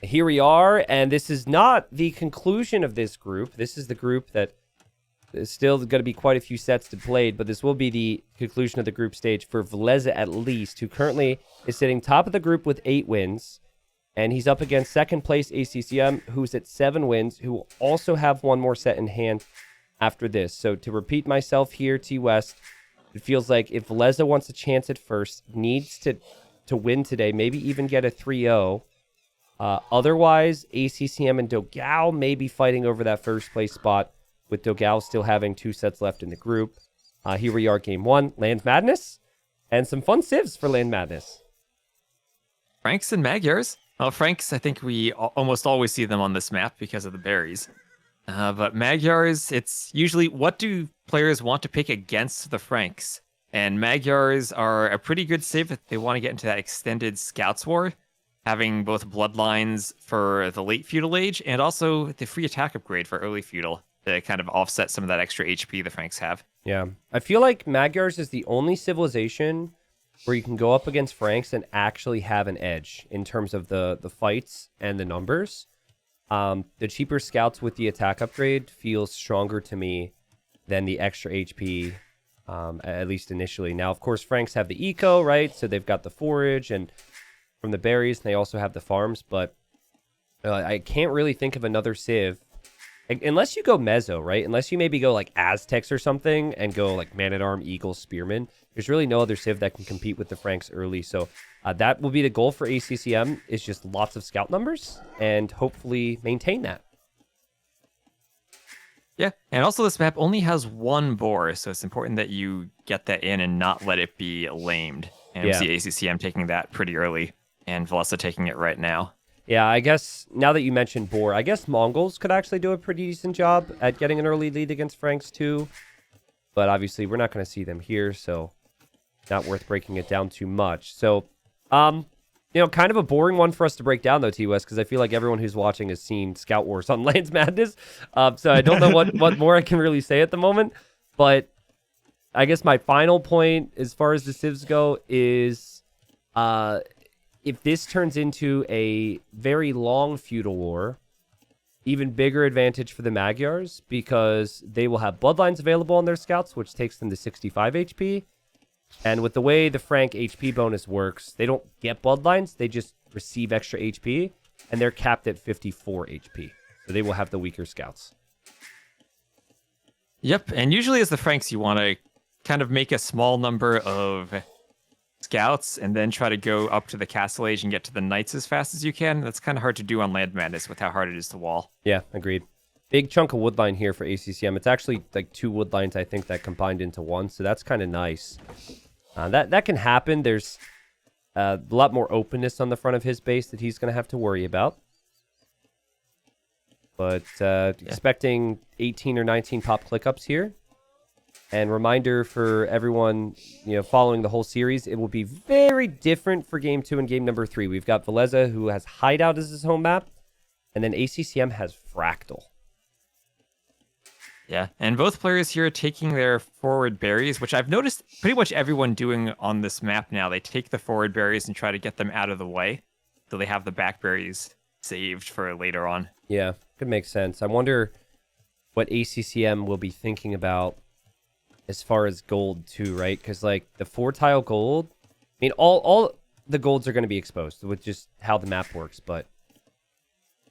Here we are, and this is not the conclusion of this group. This is the group that is still going to be quite a few sets to play, but this will be the conclusion of the group stage for Villese at least, who currently is sitting top of the group with 8 wins, and he's up against second place ACCM, who's at 7 wins, who will also have one more set in hand after this. So to repeat myself here, T-West, it feels like if Villese wants a chance at first, needs to win today, maybe even get a 3-0. Otherwise, ACCM and Dogao may be fighting over that first place spot, with Dogao still having 2 sets left in the group. Here we are, game 1, Land Madness, and some fun civs for Land Madness. Franks and Magyars. Well, Franks, I think we almost always see them on this map because of the berries. But Magyars, it's usually what do players want to pick against the Franks? And Magyars are a pretty good civ if they want to get into that extended Scouts War, having both bloodlines for the late feudal age and also the free attack upgrade for early feudal to kind of offset some of that extra HP the Franks have. Yeah, I feel like Magyars is the only civilization where you can go up against Franks and actually have an edge in terms of the fights and the numbers. The cheaper scouts with the attack upgrade feels stronger to me than the extra HP, at least initially. Now, of course, Franks have the eco, right? So they've got the forage and from the berries, and they also have the farms, but I can't really think of another civ. Unless you go Mezzo, right? Unless you maybe go like Aztecs or something and go like Man-at-Arm, Eagle, Spearman. There's really no other civ that can compete with the Franks early. So that will be the goal for ACCM, is just lots of scout numbers and hopefully maintain that. Yeah, and also this map only has 1 boar, so it's important that you get that in and not let it be lamed. And we see ACCM taking that pretty early and Villese taking it right now. Yeah, I guess now that you mentioned boar, I guess Mongols could actually do a pretty decent job at getting an early lead against Franks too. But obviously, we're not going to see them here, so not worth breaking it down too much. So, kind of a boring one for us to break down, though, T-West, because I feel like everyone who's watching has seen Scout Wars on Lands Madness. So I don't know what more I can really say at the moment. But I guess my final point, as far as the civs go, is if this turns into a very long feudal war, even bigger advantage for the Magyars, because they will have bloodlines available on their scouts, which takes them to 65 HP. And with the way the Frank HP bonus works, they don't get bloodlines, they just receive extra HP, and they're capped at 54 HP. So they will have the weaker scouts. Yep, and usually as the Franks, you want to kind of make a small number of scouts and then try to go up to the castle age and get to the knights as fast as you can. That's kind of hard to do on Land Madness with how hard it is to wall. Yeah, agreed. Big chunk of woodline here for ACCM. It's actually like 2 woodlines, I think, that combined into 1, so that's kind of nice. That can happen. There's a lot more openness on the front of his base that he's going to have to worry about. But expecting 18 or 19 pop click-ups here. And reminder for everyone, following the whole series, it will be very different for Game 2 and Game number 3. We've got Villese, who has Hideout as his home map, and then ACCM has Fractal. Yeah, and both players here are taking their forward berries, which I've noticed pretty much everyone doing on this map now. They take the forward berries and try to get them out of the way, so they have the back berries saved for later on. Yeah, could make sense. I wonder what ACCM will be thinking about as far as gold too, right? Because like the 4-tile gold, I mean, all the golds are going to be exposed with just how the map works, but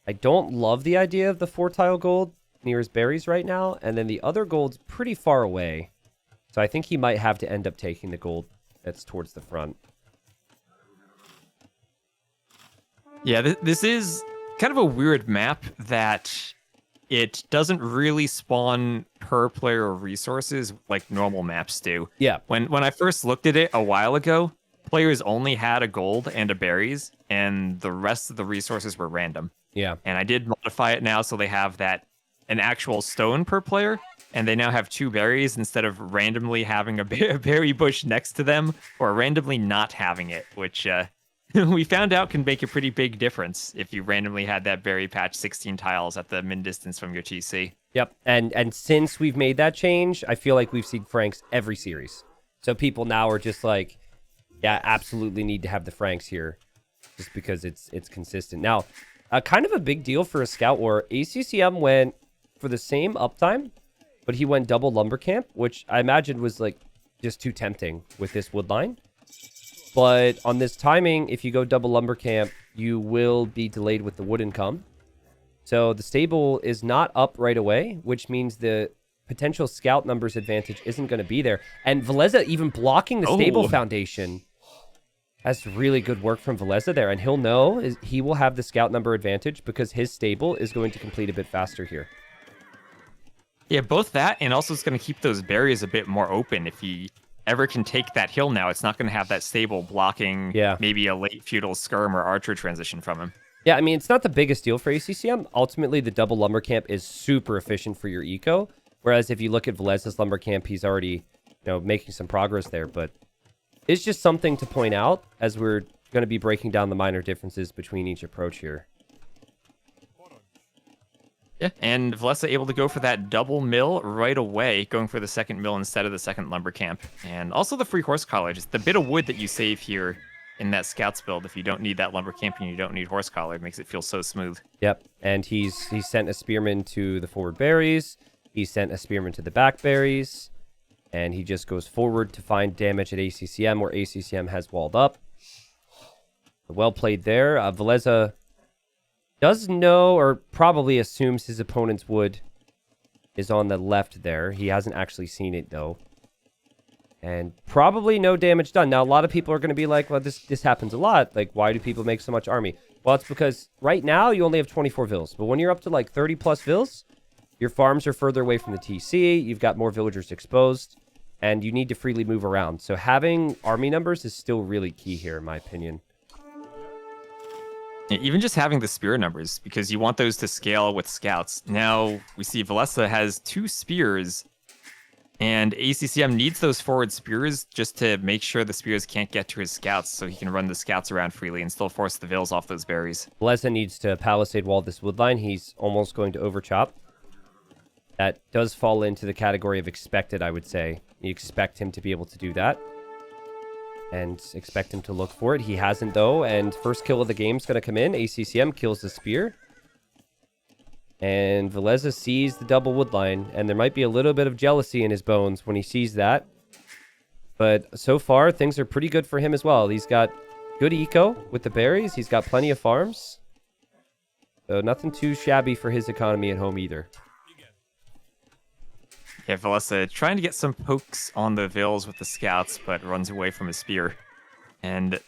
I don't love the idea of the 4-tile gold near his berries right now, and then the other gold's pretty far away, so I think he might have to end up taking the gold that's towards the front. Yeah, this is kind of a weird map that it doesn't really spawn per player resources like normal maps do. Yeah. When I first looked at it a while ago, players only had a gold and a berries, and the rest of the resources were random. Yeah. And I did modify it now so they have an actual stone per player, and they now have 2 berries instead of randomly having a berry bush next to them or randomly not having it, which we found out can make a pretty big difference if you randomly had that berry patch 16 tiles at the min distance from your TC. Yep, and since we've made that change, I feel like we've seen Franks every series. So people now are just like, yeah, absolutely need to have the Franks here, just because it's consistent. Now, Kind of a big deal for a scout war. ACCM went for the same uptime, but he went double lumber camp, which I imagine was like just too tempting with this wood line. But on this timing, if you go double lumber camp, you will be delayed with the wood income. So the stable is not up right away, which means the potential scout numbers advantage isn't going to be there. And Villese even blocking the stable foundation. That's really good work from Villese there. And he'll know he will have the scout number advantage because his stable is going to complete a bit faster here. Yeah, both that and also it's going to keep those barriers a bit more open. If he ever can take that hill now, it's not going to have that stable blocking maybe a late feudal skirm or archer transition from him. Yeah, I mean, it's not the biggest deal for ACCM. Ultimately, the double lumber camp is super efficient for your eco. Whereas if you look at Villese's lumber camp, he's already, making some progress there. But it's just something to point out as we're going to be breaking down the minor differences between each approach here. Yeah, and Villese able to go for that double mill right away, going for the second mill instead of the second lumber camp. And also the free horse collar, just the bit of wood that you save here in that scouts build. If you don't need that lumber camp and you don't need horse collar, it makes it feel so smooth. Yep, and he sent a spearman to the forward berries. He sent a spearman to the back berries. And he just goes forward to find damage at ACCM where ACCM has walled up. Well played there. Villese does know or probably assumes his opponent's wood is on the left there. He hasn't actually seen it, though. And probably no damage done. Now, a lot of people are going to be like, well, this happens a lot. Like, why do people make so much army? Well, it's because right now you only have 24 vills. But when you're up to like 30 plus vills, your farms are further away from the TC. You've got more villagers exposed. And you need to freely move around. So having army numbers is still really key here, in my opinion. Yeah, even just having the spear numbers, because you want those to scale with scouts. Now we see Villese has 2 spears, and ACCM needs those forward spears just to make sure the spears can't get to his scouts, so he can run the scouts around freely and still force the vills off those berries. Villese needs to palisade wall this wood line. He's almost going to overchop. That does fall into the category of expected, I would say. You expect him to be able to do that. And expect him to look for it. He hasn't, though. And first kill of the game is going to come in. ACCM kills the spear. And Villese sees the double wood line. And there might be a little bit of jealousy in his bones when he sees that. But so far, things are pretty good for him as well. He's got good eco with the berries. He's got plenty of farms. So nothing too shabby for his economy at home either. Yeah, Villese trying to get some pokes on the vills with the scouts, but runs away from his spear. And,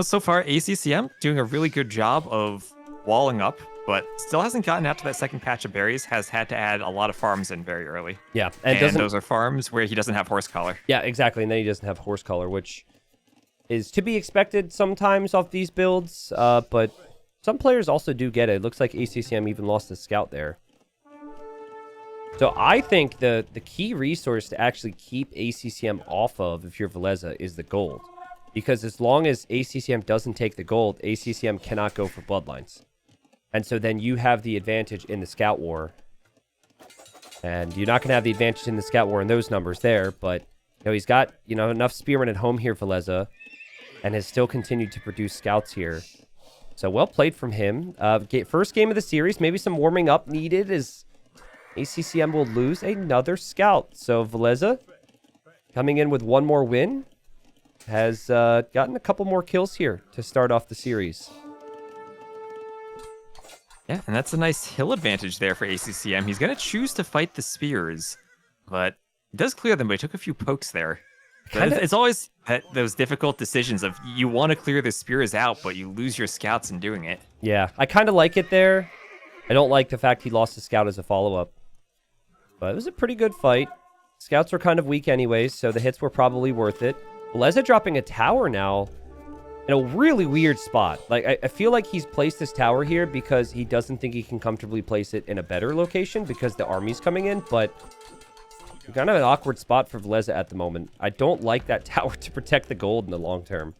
so far, ACCM doing a really good job of walling up, but still hasn't gotten out to that second patch of berries, has had to add a lot of farms in very early. Yeah. And those are farms where he doesn't have horse collar. Yeah, exactly. And then he doesn't have horse collar, which is to be expected sometimes off these builds, but some players also do get it. It looks like ACCM even lost a scout there. So I think the key resource to actually keep ACCM off of, if you're Villese, is the gold. Because as long as ACCM doesn't take the gold, ACCM cannot go for bloodlines. And so then you have the advantage in the scout war. And you're not going to have the advantage in the scout war in those numbers there, but he's got enough spearmen at home here, Villese, and has still continued to produce scouts here. So well played from him. First game of the series, maybe some warming up needed as ACCM will lose another scout. So Villese, coming in with one more win, has gotten a couple more kills here to start off the series. Yeah, and that's a nice hill advantage there for ACCM. He's going to choose to fight the spears, but he does clear them, but he took a few pokes there. It's always those difficult decisions of you want to clear the spears out, but you lose your scouts in doing it. Yeah, I kind of like it there. I don't like the fact he lost a scout as a follow-up. But it was a pretty good fight. Scouts were kind of weak anyways, so the hits were probably worth it. Villese dropping a tower now in a really weird spot. Like, I feel like he's placed this tower here because he doesn't think he can comfortably place it in a better location because the army's coming in, but kind of an awkward spot for Villese at the moment. I don't like that tower to protect the gold in the long term.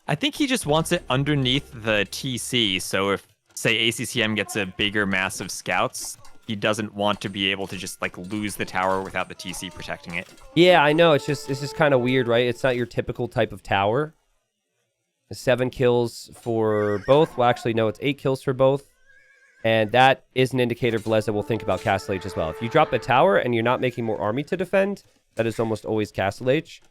I think he just wants it underneath the TC, so if, say, ACCM gets a bigger mass of scouts, he doesn't want to be able to just lose the tower without the TC protecting it. Yeah, I know. It's just kind of weird, right? It's not your typical type of tower. 7 kills for both. Well, actually, no, it's 8 kills for both. And that is an indicator Villese will think about Castle H as well. If you drop a tower and you're not making more army to defend, that is almost always Castle H.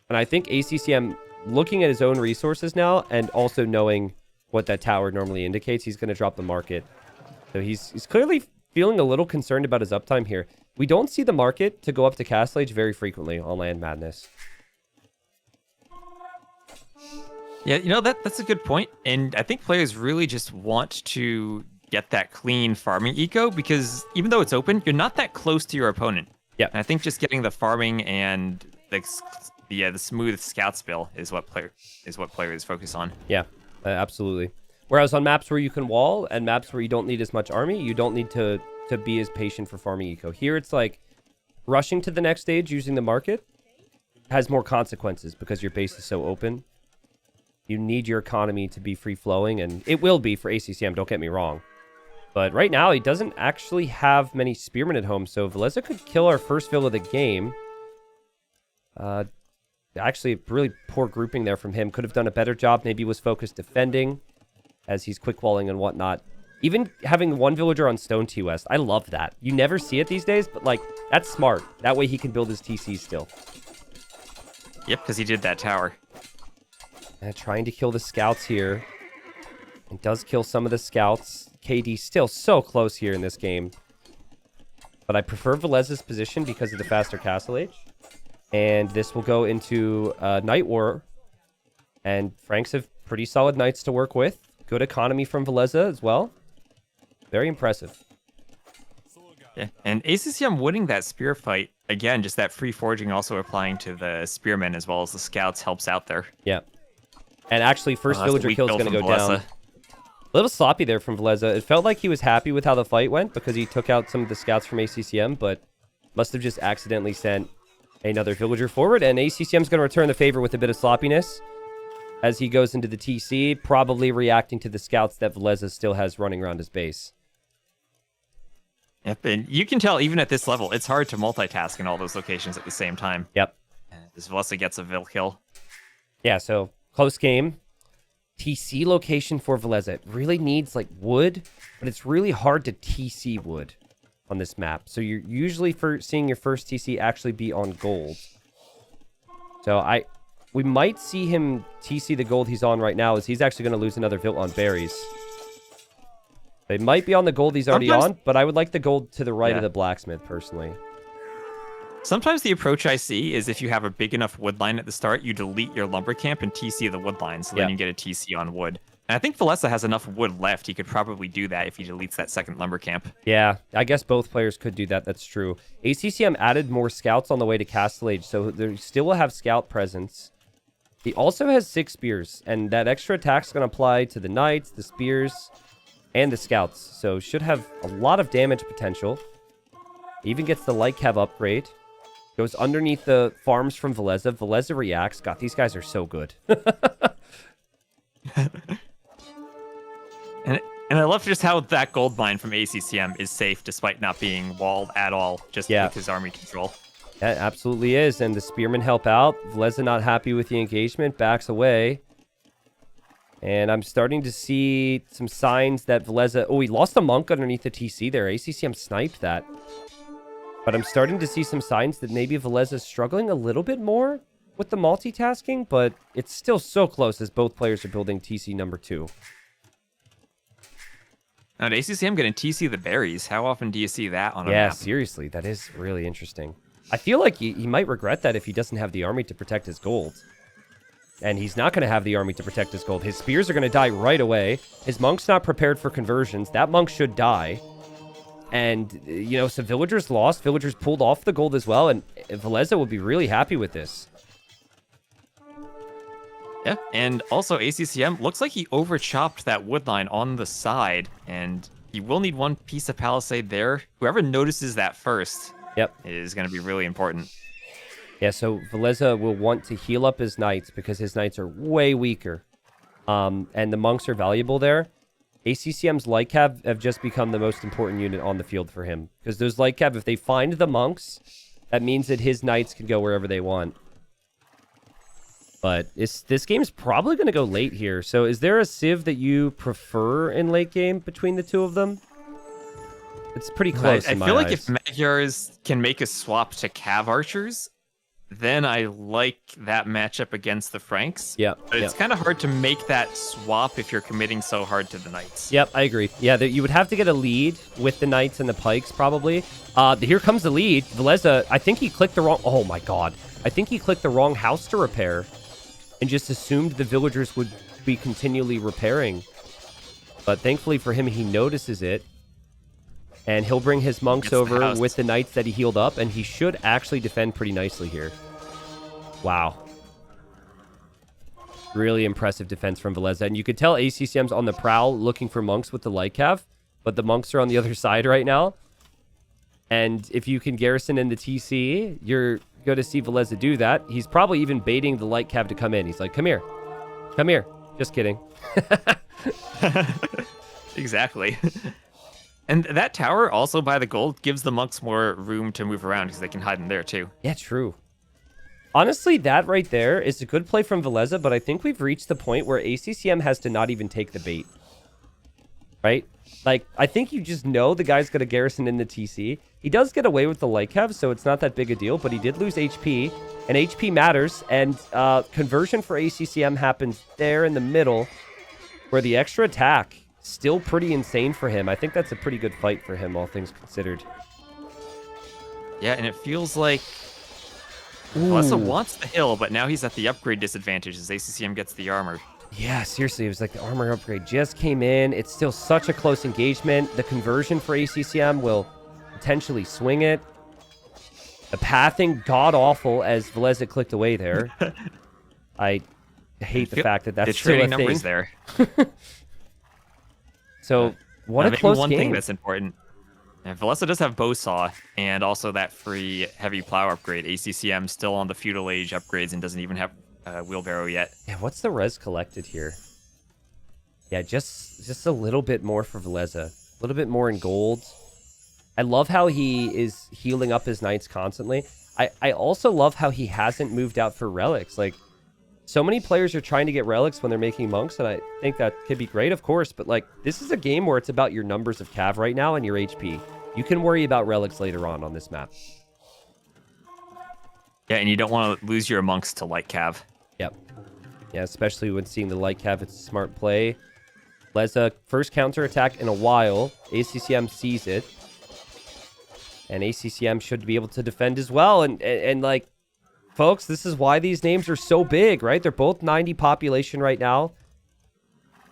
And I think ACCM, looking at his own resources now and also knowing what that tower normally indicates, he's going to drop the market. So he's clearly feeling a little concerned about his uptime here. We don't see the market to go up to Castle Age very frequently on Land Madness. Yeah, that's a good point. And I think players really just want to get that clean farming eco because even though it's open, you're not that close to your opponent. Yeah. And I think just getting the farming and the smooth scout spill is what players focus on. Yeah, absolutely. Whereas on maps where you can wall and maps where you don't need as much army, you don't need to be as patient for farming eco. Here it's like rushing to the next stage using the market has more consequences because your base is so open. You need your economy to be free-flowing, and it will be for ACCM, don't get me wrong. But right now, he doesn't actually have many spearmen at home, so Villese could kill our first vill of the game. Actually, really poor grouping there from him. Could have done a better job. Maybe was focused defending as he's quick-walling and whatnot. Even having one villager on Stone T West, I love that. You never see it these days, but, like, that's smart. That way he can build his TC still. Yep, because he did that tower. Trying to kill the scouts here. It does kill some of the scouts. KD still so close here in this game. But I prefer Villese's position because of the faster Castle Age. And this will go into Night War. And Franks have pretty solid knights to work with. Good economy from Villese as well. Very impressive. Yeah, and ACCM winning that spear fight, again, just that free forging also applying to the spearmen as well as the scouts helps out there. Yeah. And actually, first villager kill is going to go down. A little sloppy there from Villese. It felt like he was happy with how the fight went because he took out some of the scouts from ACCM, but must have just accidentally sent another villager forward. And ACCM is going to return the favor with a bit of sloppiness as he goes into the TC, probably reacting to the scouts that Villese still has running around his base. Yep, and you can tell even at this level, it's hard to multitask in all those locations at the same time. Yep. As Villese gets a vill kill. Yeah, so close game. TC location for Villese. It really needs like wood, but it's really hard to TC wood on this map. So you're usually seeing your first TC actually be on gold. So we might see him TC the gold he's on right now as he's actually going to lose another vill on berries. It might be on the gold he's already on, but I would like the gold to the right of the blacksmith personally. Sometimes the approach I see is if you have a big enough wood line at the start, you delete your lumber camp and TC the wood line, so then you get a TC on wood. And I think Villese has enough wood left. He could probably do that if he deletes that second lumber camp. Yeah, I guess both players could do that. That's true. ACCM added more scouts on the way to Castle Age, so they still will have scout presence. He also has 6 spears, and that extra attack's going to apply to the knights, the spears, and the scouts. So should have a lot of damage potential. Even gets the light cav upgrade. Goes underneath the farms from Villese. Villese reacts. God, these guys are so good. And I love just how that gold mine from ACCM is safe despite not being walled at all, just with his army control. That absolutely is. And the spearmen help out. Villese not happy with the engagement. Backs away. And I'm starting to see some signs that Villese... Oh, he lost a monk underneath the TC there. ACCM sniped that. But I'm starting to see some signs that maybe Villese is struggling a little bit more with the multitasking, but it's still so close as both players are building TC number 2. Now, ACCM getting TC the berries. How often do you see that on a map? Yeah, seriously. That is really interesting. I feel like he might regret that if he doesn't have the army to protect his gold. And he's not going to have the army to protect his gold. His spears are going to die right away. His monk's not prepared for conversions. That monk should die. And, you know, some villagers lost. Villagers pulled off the gold as well. And Villese will be really happy with this. Yeah, and also ACCM looks like he overchopped that wood line on the side. And he will need one piece of palisade there. Whoever notices that first is going to be really important. Yeah, so Villese will want to heal up his knights because his knights are way weaker. And the monks are valuable there. ACCM's light cav have just become the most important unit on the field for him. Because those light cav, if they find the monks, that means that his knights can go wherever they want. But this game's probably going to go late here. So is there a civ that you prefer in late game between the two of them? It's pretty close in my I feel like eyes. if Magyars can make a swap to Cav Archers, then I like that matchup against the Franks. Yeah. But it's kind of hard to make that swap if you're committing so hard to the Knights. Yep, I agree. Yeah, you would have to get a lead with the Knights and the Pikes, probably. Here comes the lead. Villese, I think he clicked the wrong... Oh, my God. I think he clicked the wrong house to repair and just assumed the villagers would be continually repairing. But thankfully for him, he notices it. And he'll bring his monks over with the Knights that he healed up, and he should actually defend pretty nicely here. Wow. Really impressive defense from Villese. And you could tell ACCM's on the prowl looking for monks with the light cav, but the monks are on the other side right now. And if you can garrison in the TC, you're going to see Villese do that. He's probably even baiting the light cav to come in. He's like, come here. Come here. Just kidding. Exactly. And that tower, also by the gold, gives the monks more room to move around because they can hide in there too. Yeah, true. Honestly, that right there is a good play from Villese, but I think we've reached the point where ACCM has to not even take the bait. Right? Like, I think you just know the guy's going to garrison in the TC. He does get away with the light cav, so it's not that big a deal, but he did lose HP, and HP matters, and conversion for ACCM happens there in the middle, where the extra attack... still pretty insane for him. I think that's a pretty good fight for him, all things considered. Yeah, and it feels like Villese wants the hill, but now he's at the upgrade disadvantage as ACCM gets the armor. Yeah, seriously, it was like the armor upgrade just came in. It's still such a close engagement. The conversion for ACCM will potentially swing it. The pathing, god-awful, as Villese clicked away there. I hate the fact that that's still a thing. Numbers there. So, what a close one game. thing that's important. And Villese does have Bowsaw and also that free heavy plow upgrade. ACCM still on the feudal age upgrades and doesn't even have wheelbarrow yet. Yeah, what's the res collected here? Yeah, just a little bit more for Villese. A little bit more in gold. I love how he is healing up his knights constantly. I also love how he hasn't moved out for relics. Like, so many players are trying to get relics when they're making monks, and I think that could be great, of course, but like, this is a game where it's about your numbers of cav right now and your HP. You can worry about relics later on this map. Yeah, and you don't want to lose your monks to light cav. Yep. Yeah, especially when seeing the light cav, it's a smart play. Leza, first counter attack in a while. ACCM sees it. And ACCM should be able to defend as well, and like, folks, this is why these names are so big, right? They're both 90 population right now.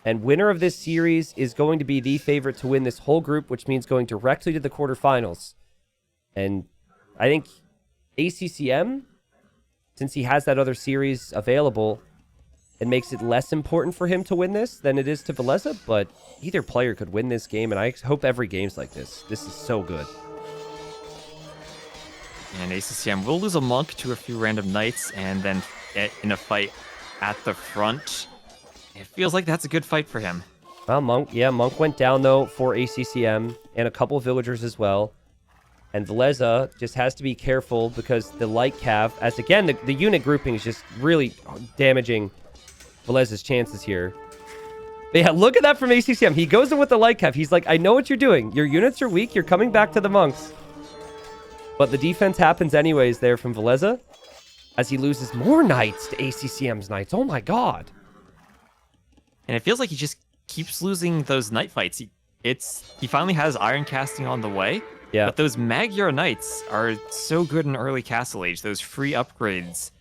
And winner of this series is going to be the favorite to win this whole group, which means going directly to the quarterfinals. And I think ACCM, since he has that other series available, it makes it less important for him to win this than it is to Villese, but either player could win this game, and I hope every game's like this. This is so good. And ACCM will lose a monk to a few random knights, and then in a fight at the front, it feels like that's a good fight for him. Well, Monk went down, though, for ACCM, and a couple of villagers as well. And Villese just has to be careful because the light cav, as again, the unit grouping is just really damaging Villese's chances here. But yeah, look at that from ACCM. He goes in with the light cav. He's like, I know what you're doing. Your units are weak. You're coming back to the monks. But the defense happens anyways there from Villese as he loses more knights to ACCM's knights. Oh my god. And it feels like he just keeps losing those knight fights. He finally has iron casting on the way. Yeah. But those Magyar knights are so good in early Castle Age. Those free upgrades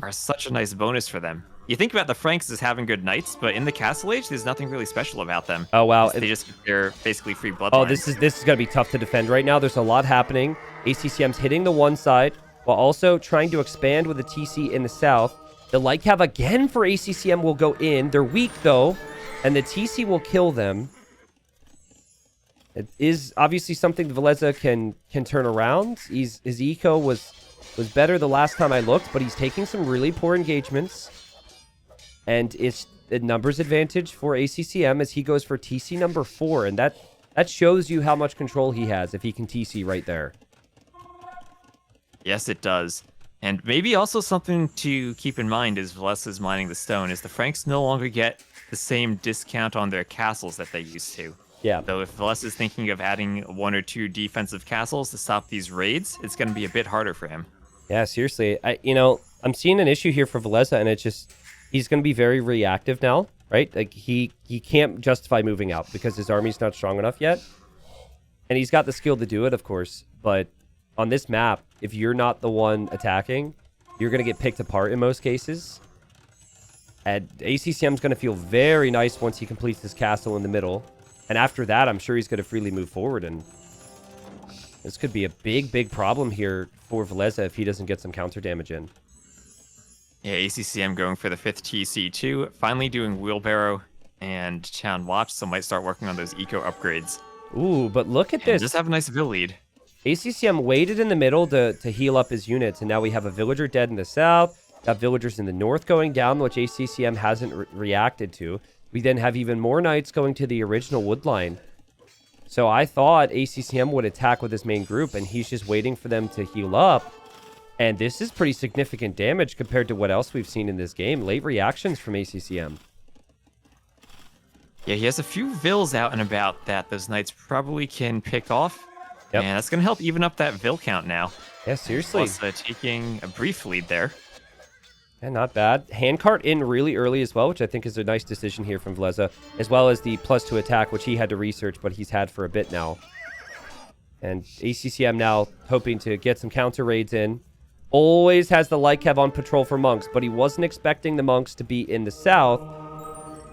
are such a nice bonus for them. You think about the Franks as having good knights, but in the Castle Age, there's nothing really special about them. Oh wow. They're basically free bloodlines. Oh, this is gonna be tough to defend right now. There's a lot happening. ACCM's hitting the one side while also trying to expand with a TC in the south. The light cav again for ACCM will go in. They're weak though, and the TC will kill them. It is obviously something Villese can turn around. His eco was better the last time I looked, but he's taking some really poor engagements. And it's a numbers advantage for ACCM as he goes for TC number 4. And that shows you how much control he has if he can TC right there. Yes, it does. And maybe also something to keep in mind is Villese is mining the stone is the Franks no longer get the same discount on their castles that they used to. Yeah. So if Villese is thinking of adding 1 or 2 defensive castles to stop these raids, it's going to be a bit harder for him. Yeah, seriously. I'm seeing an issue here for Villese, and it's just he's going to be very reactive now, right? Like he can't justify moving out because his army's not strong enough yet. And he's got the skill to do it, of course, but on this map, if you're not the one attacking, you're going to get picked apart in most cases. And ACCM's going to feel very nice once he completes his castle in the middle. And after that, I'm sure he's going to freely move forward. And this could be a big, big problem here for Villese if he doesn't get some counter damage in. Yeah, ACCM going for the 5th TC2, finally doing Wheelbarrow and Town Watch, so might start working on those eco upgrades. Ooh, but look at And this. just have a nice Vill lead. ACCM waited in the middle to heal up his units, and now we have a villager dead in the south, got villagers in the north going down, which ACCM hasn't reacted to. We then have even more knights going to the original wood line. So I thought ACCM would attack with his main group, and he's just waiting for them to heal up. And this is pretty significant damage compared to what else we've seen in this game. Late reactions from ACCM. Yeah, he has a few Vills out and about that those knights probably can pick off. Yep. And that's going to help even up that Vill count now. Yeah, seriously. Plus, taking a brief lead there. Yeah, not bad. Handcart in really early as well, which I think is a nice decision here from Villese, as well as the +2 attack, which he had to research, but he's had for a bit now. And ACCM now hoping to get some counter raids in. Always has the light cav on patrol for monks, but he wasn't expecting the monks to be in the south,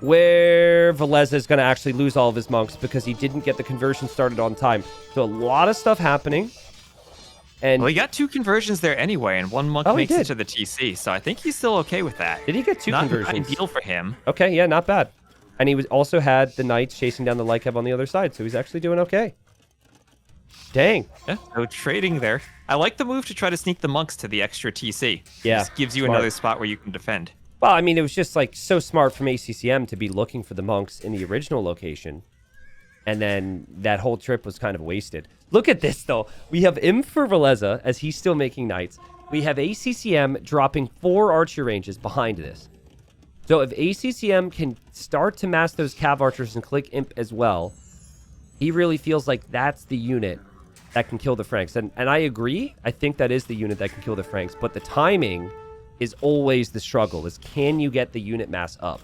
where Villese is going to actually lose all of his monks because he didn't get the conversion started on time. So a lot of stuff happening. And Well, he got 2 conversions there anyway, and 1 monk makes it to the TC, so I think he's still okay with that. Did he get 2 conversions? Not ideal for him. Okay, yeah, not bad. And he was also had the knights chasing down the light cav on the other side, so he's actually doing okay. Dang. Yeah, so trading there. I like the move to try to sneak the monks to the extra TC. Yeah, This gives you smart. another spot where you can defend. Well, I mean, it was just like so smart from ACCM to be looking for the monks in the original location. And then that whole trip was kind of wasted. Look at this, though. We have Imp for Villese as he's still making knights. We have ACCM dropping 4 archer ranges behind this. So if ACCM can start to mass those cav archers and click Imp as well, he really feels like that's the unit that can kill the Franks. And I agree. I think that is the unit that can kill the Franks. But the timing is always the struggle, is can you get the unit mass up?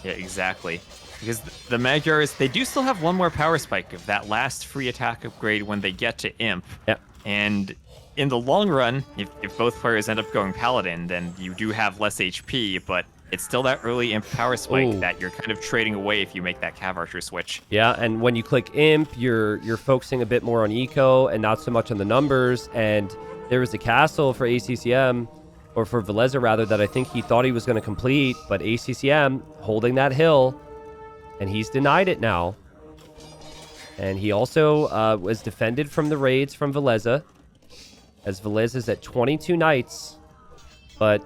Yeah, exactly. Because the Magyars, they do still have 1 more power spike of that last free attack upgrade when they get to Imp. Yeah. And in the long run, if both players end up going Paladin, then you do have less HP, but it's still that early Imp power spike that you're kind of trading away if you make that Cav Archer switch. Yeah, and when you click Imp, you're focusing a bit more on eco and not so much on the numbers. And there was a castle for ACCM, or for Villese rather, that I think he thought he was going to complete, but ACCM holding that hill, and he's denied it now. And he also was defended from the raids from Villese, as Villese is at 22 knights, but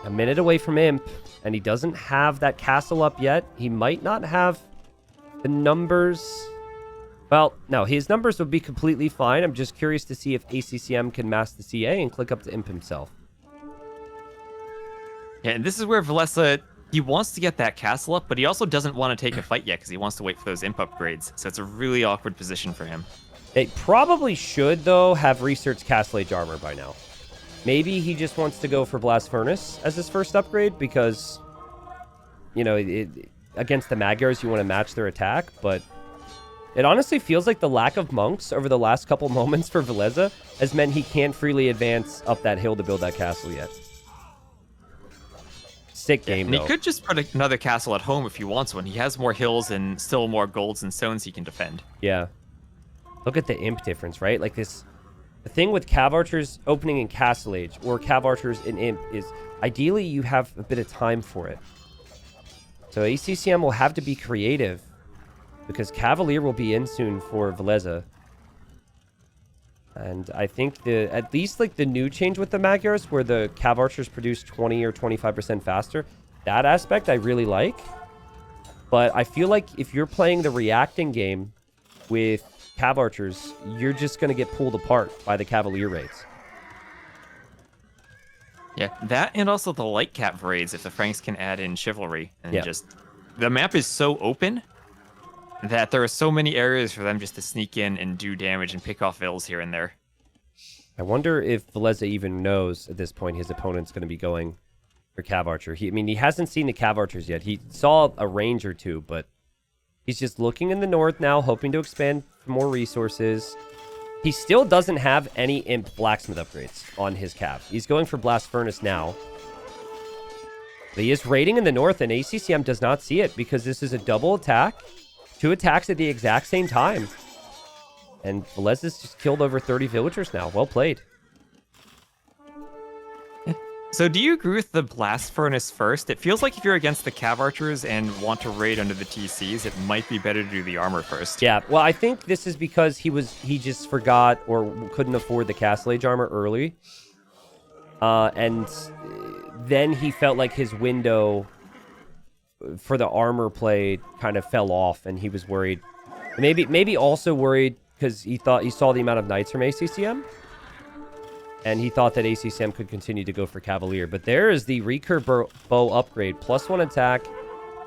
a minute away from Imp, and he doesn't have that castle up yet. He might not have the numbers. Well, no, his numbers would be completely fine. I'm just curious to see if ACCM can mass the CA and click up to Imp himself. Yeah, and this is where Villese, he wants to get that castle up, but he also doesn't want to take a fight yet because he wants to wait for those Imp upgrades. So it's a really awkward position for him. They probably should, though, have researched Castle Age armor by now. Maybe he just wants to go for Blast Furnace as his first upgrade because, you know, against the Magyars, you want to match their attack, but it honestly feels like the lack of monks over the last couple moments for Villese has meant he can't freely advance up that hill to build that castle yet. Sick game, and though. he could just put another castle at home if he wants one. He has more hills and still more golds and stones he can defend. Yeah. Look at the Imp difference, right? Like this, the thing with Cav Archers opening in Castle Age or Cav Archers in Imp is ideally you have a bit of time for it. So ACCM will have to be creative because Cavalier will be in soon for Villese. And I think at least like the new change with the Magyars where the Cav Archers produce 20 or 25% faster, that aspect I really like. But I feel like if you're playing the reacting game with Cav Archers, you're just going to get pulled apart by the Cavalier raids. Yeah, that and also the light cap raids if the Franks can add in chivalry and Yeah. just the map is so open that there are so many areas for them just to sneak in and do damage and pick off vills here and there. I wonder if Villese even knows at this point his opponent's going to be going for Cav Archer. I mean, he hasn't seen the Cav Archers yet. He saw a range or two, but he's just looking in the north now, hoping to expand for more resources. He still doesn't have any Imp Blacksmith upgrades on his Cav. He's going for Blast Furnace now. But he is raiding in the north, and ACCM does not see it because this is a double attack. 2 attacks at the exact same time. And Villese just killed over 30 villagers now. Well played. So do you agree with the Blast Furnace first? It feels like if you're against the Cav Archers and want to raid under the TCs, it might be better to do the armor first. Yeah, well, I think this is because he just forgot or couldn't afford the Castle Age armor early. And then he felt like his window for the armor play kind of fell off, and he was worried. Maybe also worried because he saw the amount of knights from ACCM. And he thought that ACCM could continue to go for Cavalier. But there is the recurve bow upgrade. +1 attack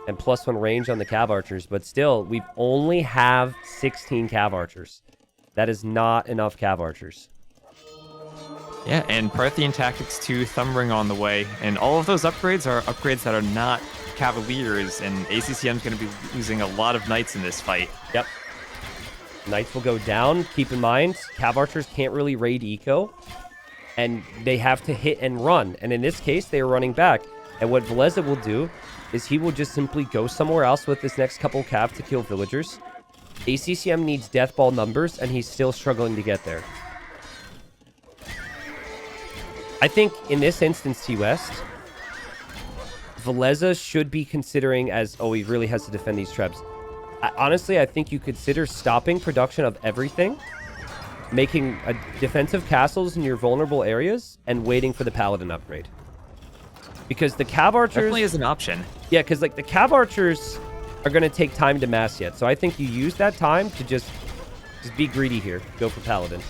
and +1 range on the Cav Archers. But still, we only have 16 Cav Archers. That is not enough Cav Archers. Yeah, and Parthian Tactics 2, Thumb Ring on the way. And all of those upgrades are upgrades that are not Cavaliers. And ACCM is going to be losing a lot of knights in this fight. Yep. Knights will go down. Keep in mind, Cav Archers can't really raid eco. And they have to hit and run. And in this case, they are running back. And what Villese will do is he will just simply go somewhere else with this next couple Cav to kill villagers. ACCM needs death ball numbers, and he's still struggling to get there. I think in this instance, T-West, Villese should be considering as, oh, he really has to defend these trebs. Honestly, I think you consider stopping production of everything, making defensive castles in your vulnerable areas, and waiting for the Paladin upgrade. Because the Cav Archers... Definitely is an option. Yeah, because like the Cav Archers are going to take time to mass yet. So I think you use that time to just be greedy here. Go for Paladin.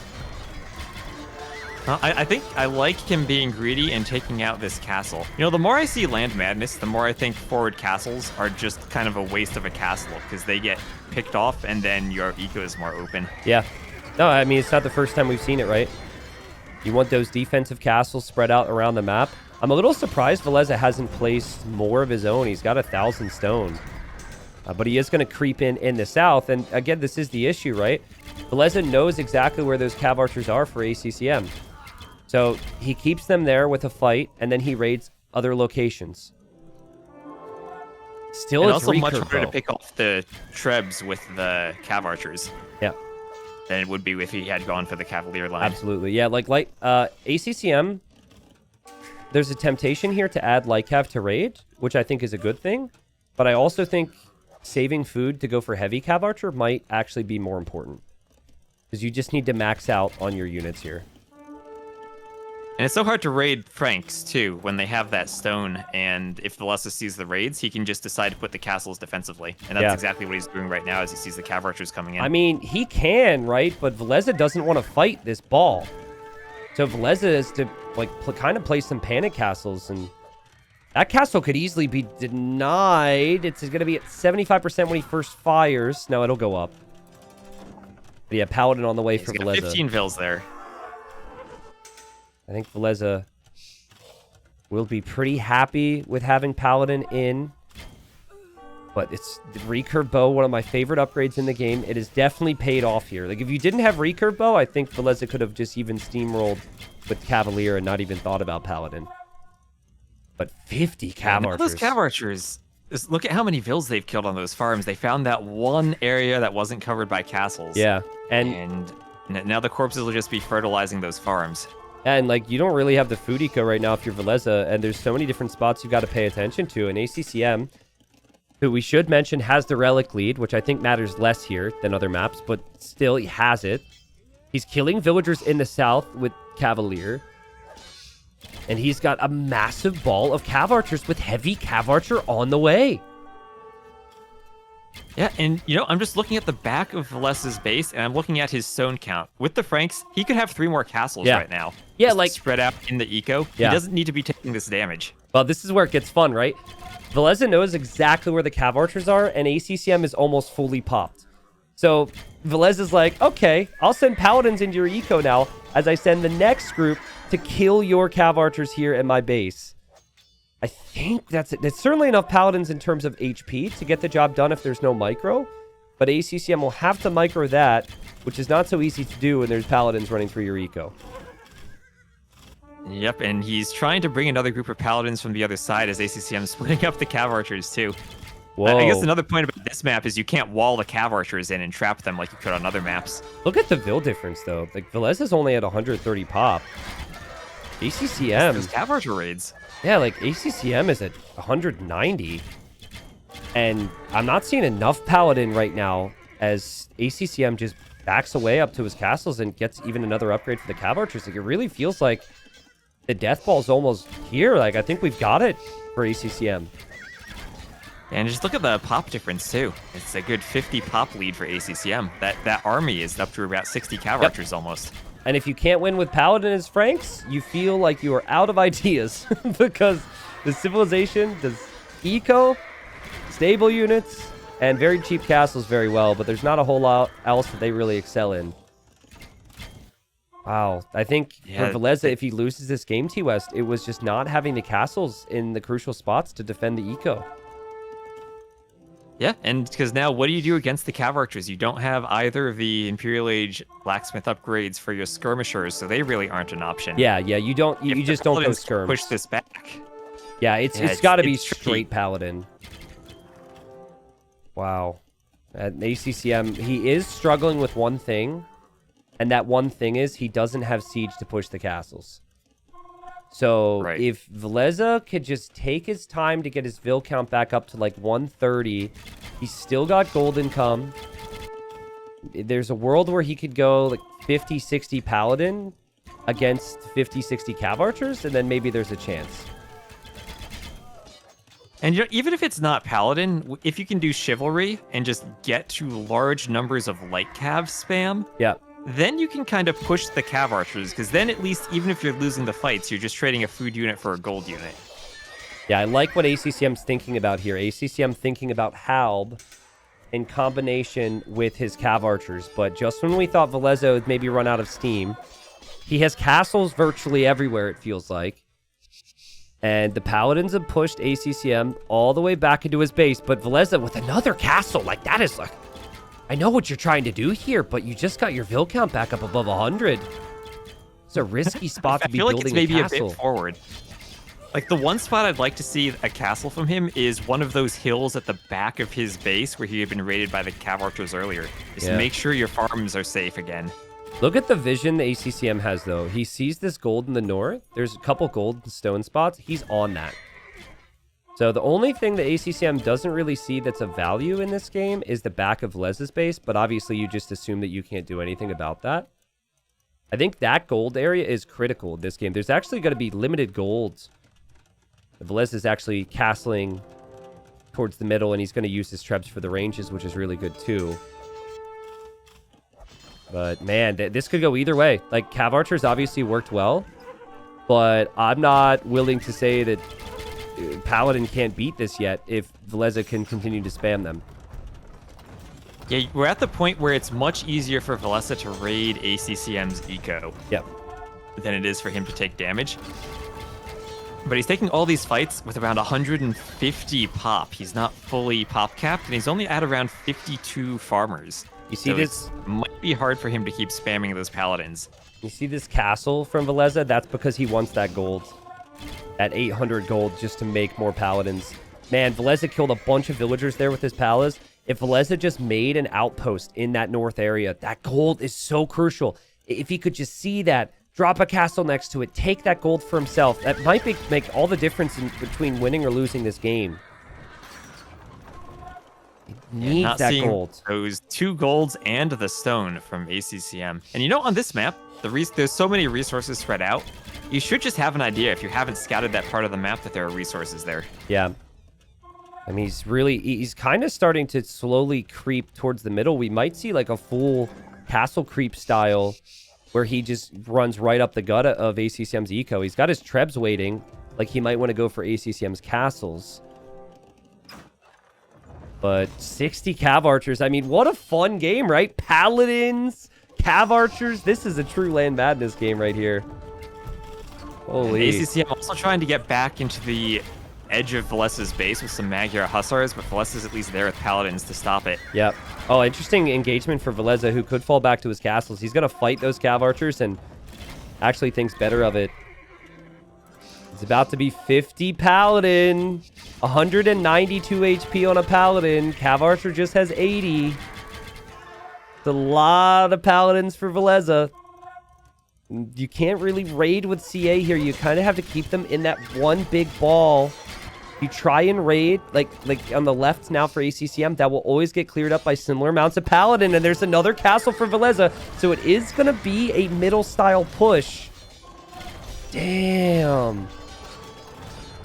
I think I like him being greedy and taking out this castle. You know, the more I see Land Madness, the more I think forward castles are just kind of a waste of a castle because they get picked off and then your eco is more open. Yeah. No, I mean, it's not the first time we've seen it, right? You want those defensive castles spread out around the map. I'm a little surprised Villese hasn't placed more of his own. He's got 1,000 stone. But he is going to creep in the south. And again, this is the issue, right? Villese knows exactly where those Cav Archers are for ACCM. So he keeps them there with a fight, and then he raids other locations. Still, and it's also much recurve harder to bow. pick off the Trebs with the Cav Archers Yeah, than it would be if he had gone for the Cavalier line. absolutely. Yeah, like ACCM, there's a temptation here to add light cav to raid, which I think is a good thing. But I also think saving food to go for heavy Cav Archer might actually be more important. Because you just need to max out on your units here. And it's so hard to raid Franks, too, when they have that stone, and if Villese sees the raids, he can just decide to put the castles defensively. And that's exactly what he's doing right now as he sees the Cav Archers coming in. I mean, he can, right? But Villese doesn't want to fight this ball. So Villese is to, like, kind of play some panic castles, and that castle could easily be denied. It's going to be at 75% when he first fires. No, it'll go up. But yeah, Paladin on the way for He's got Villese. 15 vills there. I think Villese will be pretty happy with having Paladin in. But it's the recurve bow, one of my favorite upgrades in the game. It is definitely paid off here. Like, if you didn't have recurve bow, I think Villese could have just even steamrolled with Cavalier and not even thought about Paladin. But 50 Cav Archers. Those Cav Archers, look at how many vills they've killed on those farms. They found that one area that wasn't covered by castles. Yeah, And now the corpses will just be fertilizing those farms. and like, you don't really have the food eco right now if you're Villese, and there's so many different spots you've got to pay attention to. And ACCM, who we should mention has the relic lead, which I think matters less here than other maps, but still he has it. He's killing villagers in the south with Cavalier. And he's got a massive ball of Cav Archers with heavy Cav Archer on the way. Yeah, and I'm just looking at the back of Villese's base, and I'm looking at his stone count. With the Franks, he could have 3 more castles Yeah. right now. Yeah, just like spread out in the eco. Yeah. He doesn't need to be taking this damage. Well, this is where it gets fun, right? Villese knows exactly where the Cav Archers are, and ACCM is almost fully popped. So Villese is like, okay, I'll send Paladins into your eco now, as I send the next group to kill your Cav Archers here at my base. I think that's it. There's certainly enough Paladins in terms of HP to get the job done if there's no micro. But ACCM will have to micro that, which is not so easy to do when there's Paladins running through your eco. Yep, and he's trying to bring another group of Paladins from the other side as ACCM splitting up the Cav Archers too. Whoa. I guess another point about this map is you can't wall the Cav Archers in and trap them like you could on other maps. Look at the Vil difference, though. Like, Villese is only at 130 pop. ACCM... Those Cav Archer raids. Yeah, like, ACCM is at 190. And I'm not seeing enough Paladin right now as ACCM just backs away up to his castles and gets even another upgrade for the Cav Archers. Like, it really feels like the Death Ball's almost here. Like, I think we've got it for ACCM. And just look at the pop difference, too. It's a good 50 pop lead for ACCM. That army is up to about 60 Cav Archers almost. And if you can't win with Paladin as Franks, you feel like you are out of ideas because the Civilization does eco, stable units, and very cheap castles very well, but there's not a whole lot else that they really excel in. Wow. I think for Villese, if he loses this game, T-West, it was just not having the castles in the crucial spots to defend the eco. Yeah, and because now what do you do against the Cav Archers? You don't have either of the Imperial Age blacksmith upgrades for your skirmishers, so they really aren't an option. Yeah, you don't. You just don't go skirms. Push this back. Yeah, it's got to be straight Paladin. Wow. At ACCM, he is struggling with one thing, and that one thing is he doesn't have siege to push the castles. So if Villese could just take his time to get his Vil count back up to like 130, he's still got gold income. There's a world where he could go like 50, 60 Paladin against 50, 60 Cav Archers, and then maybe there's a chance. And even if it's not Paladin, if you can do Chivalry and just get to large numbers of light Cav spam, then you can kind of push the Cav Archers, because then at least, even if you're losing the fights, you're just trading a food unit for a gold unit. Yeah, I like what ACCM's thinking about here. ACCM thinking about Halb in combination with his Cav Archers, but just when we thought Villese would maybe run out of steam, he has castles virtually everywhere, it feels like. And the Paladins have pushed ACCM all the way back into his base, but Villese with another castle, like that is like... I know what you're trying to do here, but you just got your Vil count back up above 100. It's a risky spot to be building a castle. I feel like it's maybe a bit forward. Like, the one spot I'd like to see a castle from him is one of those hills at the back of his base where he had been raided by the Cav Archers earlier. Just to make sure your farms are safe again. Look at the vision the ACCM has, though. He sees this gold in the north. There's a couple gold and stone spots. He's on that. So the only thing the ACCM doesn't really see that's of value in this game is the back of Villese's base, but obviously you just assume that you can't do anything about that. I think that gold area is critical in this game. There's actually going to be limited golds. Villese is actually castling towards the middle, and he's going to use his trebs for the ranges, which is really good too. But man, this could go either way. Like, Cav Archers obviously worked well, but I'm not willing to say that Paladin can't beat this yet if Villese can continue to spam them. Yeah, we're at the point where it's much easier for Villese to raid ACCM's eco than it is for him to take damage. But he's taking all these fights with around 150 pop. He's not fully pop capped, and he's only at around 52 farmers. You see this? It might be hard for him to keep spamming those Paladins. You see this castle from Villese? That's because he wants that gold. At 800 gold just to make more Paladins. Man, Villese killed a bunch of villagers there with his palace. If Villese just made an outpost in that north area, that gold is so crucial. If he could just see that, drop a castle next to it, take that gold for himself, that might make all the difference between winning or losing this game. He needs that gold. Those 2 golds and the stone from ACCM. And on this map, there's so many resources spread out. You should just have an idea if you haven't scouted that part of the map that there are resources there. Yeah. I mean, he's kind of starting to slowly creep towards the middle. We might see like a full castle creep style where he just runs right up the gut of ACCM's eco. He's got his trebs waiting. Like, he might want to go for ACCM's castles. But 60 cav archers. I mean, what a fun game, right? Paladins, cav archers. This is a true land madness game right here. Holy. And ACCM also trying to get back into the edge of Vilese's base with some Magyar Hussars, but Vilese's at least there with Paladins to stop it. Yep. Oh, interesting engagement for Villese, who could fall back to his castles. He's going to fight those cav archers and actually thinks better of it. It's about to be 50 Paladin. 192 HP on a Paladin. Cav archer just has 80. It's a lot of Paladins for Villese. You can't really raid with CA here. You kind of have to keep them in that one big ball. You try and raid, like on the left now for ACCM, that will always get cleared up by similar amounts of Paladin. And there's another castle for Villese. So it is going to be a middle-style push. Damn.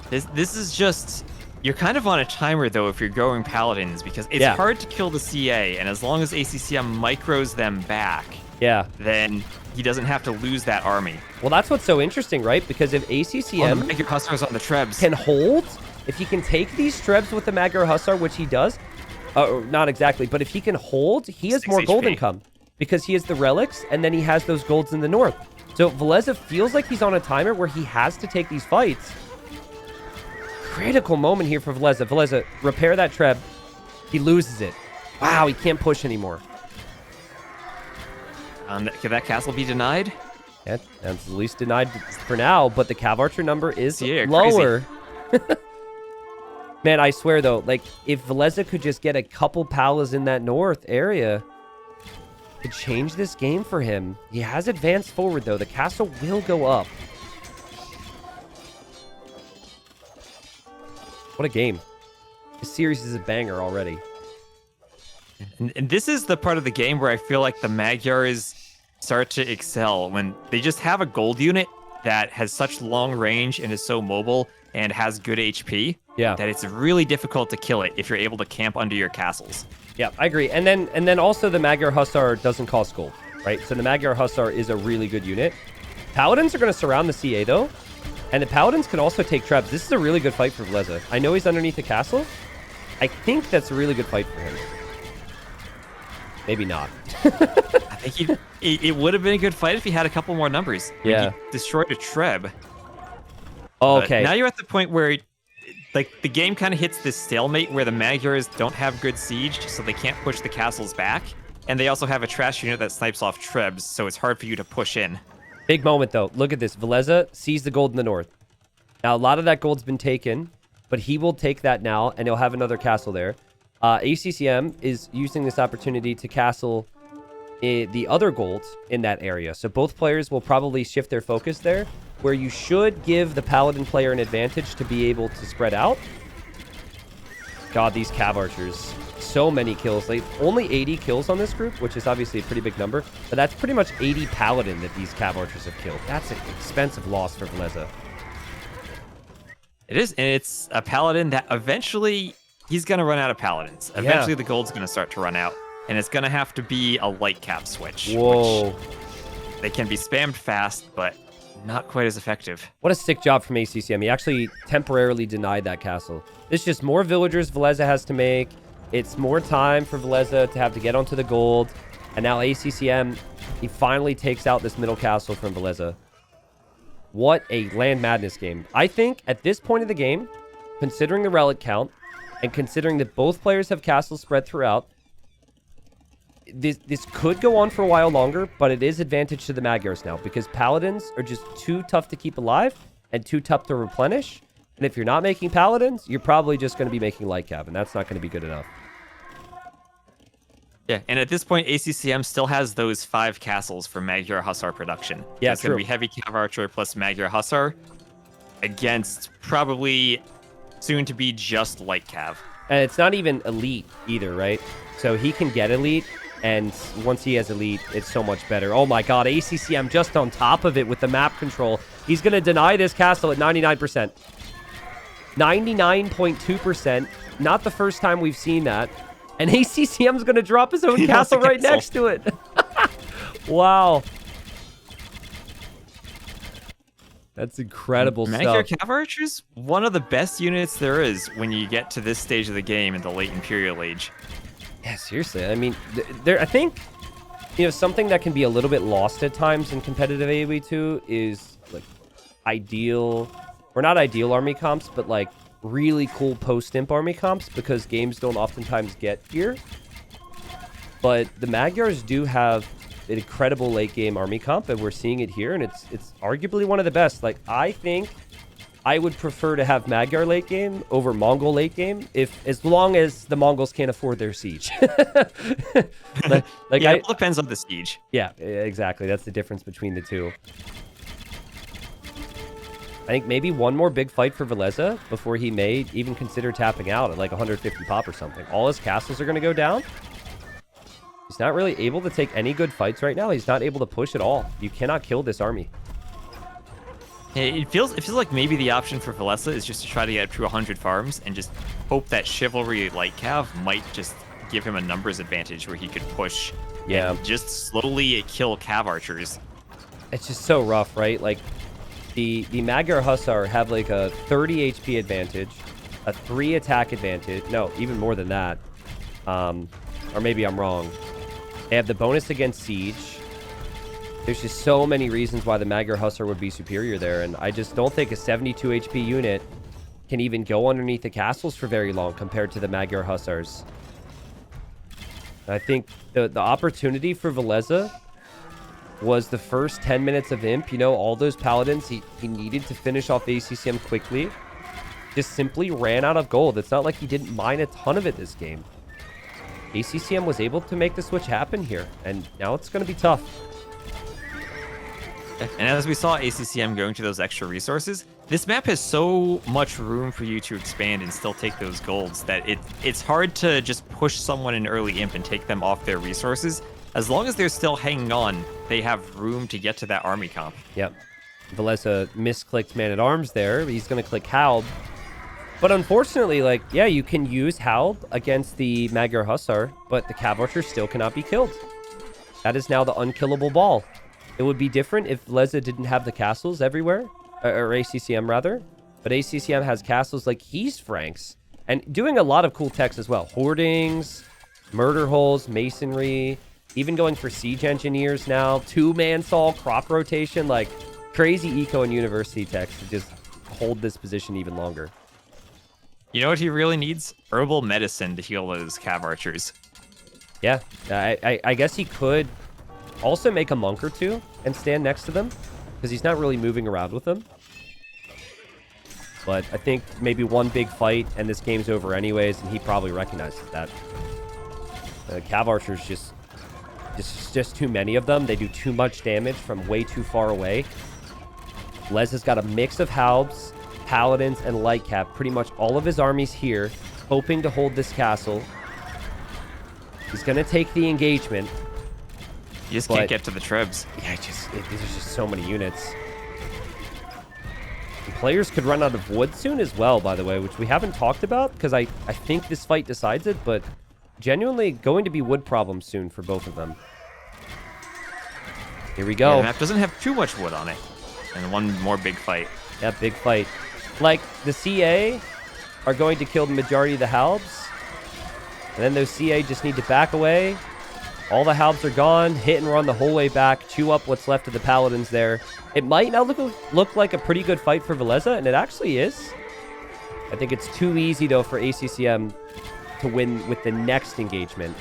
This is just... You're kind of on a timer, though, if you're going Paladins, because it's hard to kill the CA, and as long as ACCM micros them back, then he doesn't have to lose that army. Well, that's what's so interesting, right? Because if ACCM Magyar Hussars on the Trebs can hold, if he can take these Trebs with the Magyar Hussar, which he does, not exactly, but if he can hold, he has more gold income because he has the relics, and then he has those golds in the north. So Villese feels like he's on a timer where he has to take these fights. Critical moment here for Villese. Villese, repair that Treb. He loses it. Wow, he can't push anymore. Could that castle be denied? Yeah, that's at least denied for now, but the cav archer number is lower. Man, I swear though, like if Villese could just get a couple palas in that north area, it could change this game for him. He has advanced forward though. The castle will go up. What a game. This series is a banger already. And this is the part of the game where I feel like the Magyars start to excel when they just have a gold unit that has such long range and is so mobile and has good HP that it's really difficult to kill it if you're able to camp under your castles. Yeah, I agree. And then also the Magyar Hussar doesn't cost gold, right? So the Magyar Hussar is a really good unit. Paladins are going to surround the CA though. And the Paladins can also take traps. This is a really good fight for Villese. I know he's underneath the castle. I think that's a really good fight for him. Maybe not. I think it would have been a good fight if he had a couple more numbers. Yeah. He destroyed a Treb. Okay. Now you're at the point where like the game kind of hits this stalemate where the Magyars don't have good siege, so they can't push the castles back. And they also have a trash unit that snipes off Trebs, so it's hard for you to push in. Big moment, though. Look at this. Villese sees the gold in the north. Now, a lot of that gold's been taken, but he will take that now, and he'll have another castle there. ACCM is using this opportunity to castle the other gold in that area. So both players will probably shift their focus there, where you should give the Paladin player an advantage to be able to spread out. God, these cav archers. So many kills. Like, only 80 kills on this group, which is obviously a pretty big number. But that's pretty much 80 Paladin that these cav archers have killed. That's an expensive loss for Villese. It is, and it's a Paladin that eventually he's going to run out of Paladins. Eventually the gold's going to start to run out. And it's going to have to be a light cap switch. Whoa. Which they can be spammed fast, but not quite as effective. What a sick job from ACCM. He actually temporarily denied that castle. This is just more villagers Villese has to make. It's more time for Villese to have to get onto the gold. And now ACCM, he finally takes out this middle castle from Villese. What a land madness game. I think at this point of the game, considering the relic count, and considering that both players have castles spread throughout, this could go on for a while longer, but it is advantage to the Magyars now, because Paladins are just too tough to keep alive and too tough to replenish. And if you're not making Paladins, you're probably just going to be making light cav, and that's not going to be good enough. Yeah, and at this point, ACCM still has those 5 castles for Magyar Hussar production. Yeah, it's going to be Heavy Cav Archer plus Magyar Hussar against probably soon to be just light cav. And it's not even elite either, right? So he can get elite, and once he has elite, it's so much better. Oh my god, ACCM just on top of it with the map control. He's going to deny this castle at 99%. 99.2%. not the first time we've seen that. And ACCM's going to drop his own He wants castle a right castle. next to it. Wow. That's incredible Magyar stuff. Cav Archers, one of the best units there is when you get to this stage of the game in the late Imperial Age. Yeah, seriously. I mean, I think, something that can be a little bit lost at times in competitive AoE 2 is, like, ideal, or not ideal army comps, but, like, really cool post-imp army comps, because games don't oftentimes get here. But the Magyars do have an incredible late-game army comp, and we're seeing it here, and it's arguably one of the best. Like, I think I would prefer to have Magyar late game over Mongol late game, as long as the Mongols can't afford their siege. Yeah, it depends on the siege. Yeah, exactly. That's the difference between the two. I think maybe one more big fight for Villese before he may even consider tapping out at like 150 pop or something. All his castles are going to go down. He's not really able to take any good fights right now. He's not able to push at all. You cannot kill this army. It feels like maybe the option for Villese is just to try to get up to 100 farms and just hope that Chivalry Light Cav might just give him a numbers advantage where he could push and just slowly kill Cav Archers. It's just so rough, right? Like, the Magyar Hussar have like a 30 HP advantage, a 3 attack advantage. No, even more than that. Or maybe I'm wrong. They have the bonus against siege. There's just so many reasons why the Magyar Hussar would be superior there, and I just don't think a 72 HP unit can even go underneath the castles for very long compared to the Magyar Hussars. I think the opportunity for Villese was the first 10 minutes of Imp. All those paladins, he needed to finish off ACCM quickly. Just simply ran out of gold. It's not like he didn't mine a ton of it this game. ACCM was able to make the switch happen here, and now it's going to be tough. And as we saw ACCM going to those extra resources, this map has so much room for you to expand and still take those golds that it's hard to just push someone in early Imp and take them off their resources. As long as they're still hanging on, they have room to get to that army comp. Yep. Villese misclicked Man-at-Arms there. He's going to click Halb. But unfortunately, you can use Halb against the Magyar Hussar, but the Cav Archer still cannot be killed. That is now the unkillable ball. It would be different if Villese didn't have the castles everywhere, or ACCM rather. But ACCM has castles like He's Franks, and doing a lot of cool techs as well. Hoardings, murder holes, masonry, even going for siege engineers now, 2-man saw, crop rotation, like crazy eco and university techs to just hold this position even longer. You know what he really needs? Herbal medicine to heal those Cav Archers. Yeah, I guess he could also make a monk or two and stand next to them, because he's not really moving around with them. But I think maybe one big fight and this game's over anyways, and he probably recognizes that. Cav Archers just too many of them. They do too much damage from way too far away. Les has got a mix of Halbs, Paladins, and Light Cav. Pretty much all of his armies here, hoping to hold this castle. He's going to take the engagement. You just can't get to the trebs. Yeah, there's just so many units. And players could run out of wood soon as well, by the way, which we haven't talked about, because I think this fight decides it, but genuinely going to be wood problems soon for both of them. Here we go. Yeah, the map doesn't have too much wood on it. And one more big fight. Yeah, big fight. Like, the CA are going to kill the majority of the Halbs, and then those CA just need to back away. All the Halbs are gone. Hit and run the whole way back. Chew up what's left of the Paladins there. It might now look like a pretty good fight for Villese, and it actually is. I think it's too easy, though, for ACCM to win with the next engagement.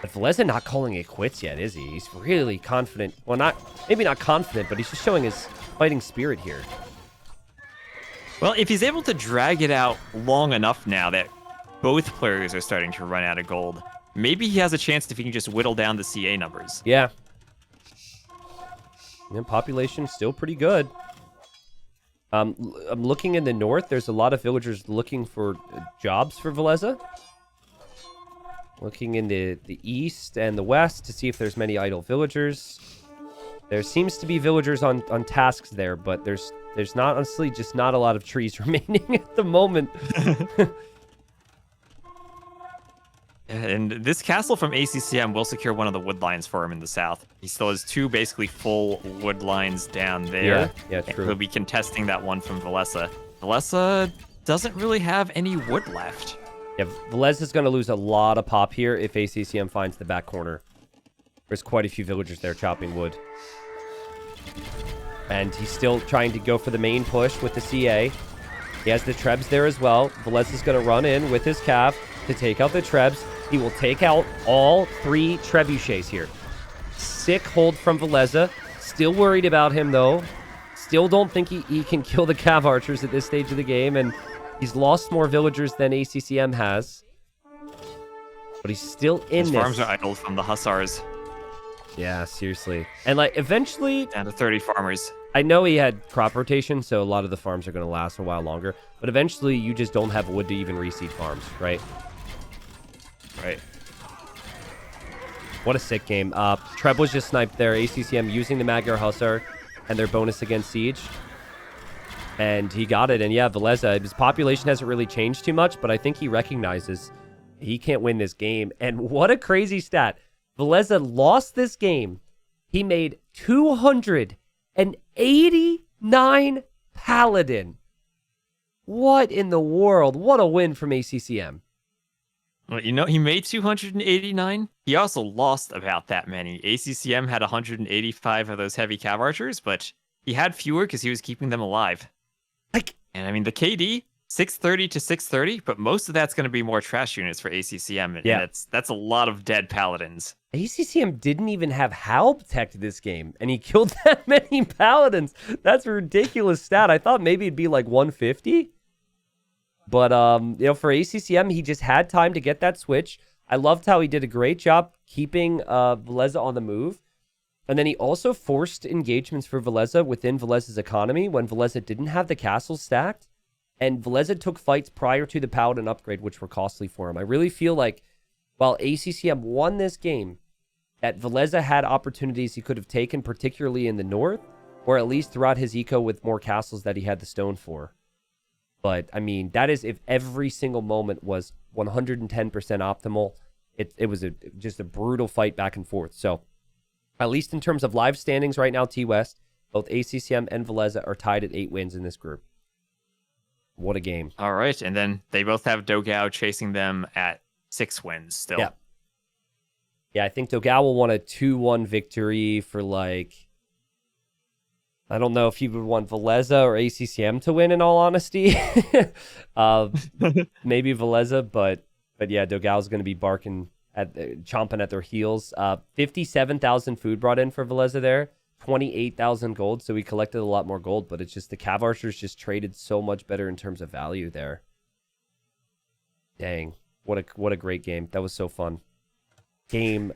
But Villese not calling it quits yet, is he? He's really confident. Well, maybe not confident, but he's just showing his fighting spirit here. Well, if he's able to drag it out long enough now that both players are starting to run out of gold, maybe he has a chance if he can just whittle down the CA numbers. Yeah. And population still pretty good. I'm looking in the north. There's a lot of villagers looking for jobs for Villese. Looking in the east and the west to see if there's many idle villagers. There seems to be villagers on tasks there, but there's not, honestly, just not a lot of trees remaining at the moment. And this castle from ACCM will secure one of the wood lines for him in the south. He still has 2 basically full wood lines down there. Yeah, true. He'll be contesting that one from Villese. Villese doesn't really have any wood left. Yeah, Villese is going to lose a lot of pop here if ACCM finds the back corner. There's quite a few villagers there chopping wood. And he's still trying to go for the main push with the CA. He has the Trebs there as well. Villese is going to run in with his Cav to take out the Trebs. He will take out all 3 Trebuchets here. Sick hold from Villese. Still worried about him, though. Still don't think he can kill the Cav Archers at this stage of the game. And he's lost more villagers than ACCM has. But he's still in His this. farms are idle from the Hussars. Yeah, seriously. And, like, eventually... Down to 30 farmers. I know he had crop rotation, so a lot of the farms are going to last a while longer. But eventually, you just don't have wood to even reseed farms, right? Right. What a sick game. Treb was just sniped there. ACCM using the Magyar Hussar and their bonus against Siege. And he got it. And yeah, Villese, his population hasn't really changed too much, but I think he recognizes he can't win this game. And what a crazy stat. Villese lost this game. He made 289 Paladin. What in the world? What a win from ACCM. Well, you know, he made 289. He also lost about that many. ACCM had 185 of those heavy cav archers, but he had fewer because he was keeping them alive. And I mean, the KD, 630 to 630, but most of that's going to be more trash units for ACCM. And Yeah. that's a lot of dead paladins. ACCM didn't even have Halb tech this game, and he killed that many Paladins. That's a ridiculous stat. I thought maybe it'd be like 150. But, you know, for ACCM, he just had time to get that switch. I loved how he did a great job keeping Villese on the move. And then he also forced engagements for Villese within Villese's economy when Villese didn't have the castles stacked. And Villese took fights prior to the Paladin upgrade, which were costly for him. I really feel like while ACCM won this game, that Villese had opportunities he could have taken, particularly in the north, or at least throughout his eco with more castles that he had the stone for. But, I mean, that is if every single moment was 110% optimal. It was just a brutal fight back and forth. So, at least in terms of live standings right now, T-West, both ACCM and Villese are tied at 8 wins in this group. What a game. All right. And then they both have Dogao chasing them at 6 wins still. Yeah. Yeah, I think Dogao will want a 2-1 victory for, like... I don't know if he would want Villese or ACCM to win, in all honesty. Maybe Villese, but yeah, Dogao's going to be chomping at their heels. 57,000 food brought in for Villese there, 28,000 gold. So we collected a lot more gold, but it's just the Cav Archers just traded so much better in terms of value there. Dang, what a great game. That was so fun. Game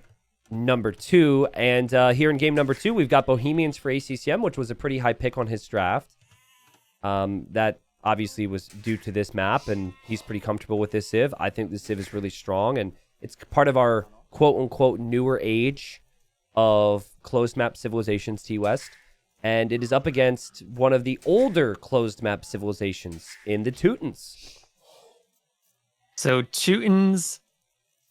number 2, and here in game number 2 we've got Bohemians for ACCM, which was a pretty high pick on his draft. That obviously was due to this map, and he's pretty comfortable with this civ. I think this civ is really strong, and it's part of our quote-unquote newer age of closed map civilizations, T-West, and it is up against one of the older closed map civilizations in the Teutons. So Teutons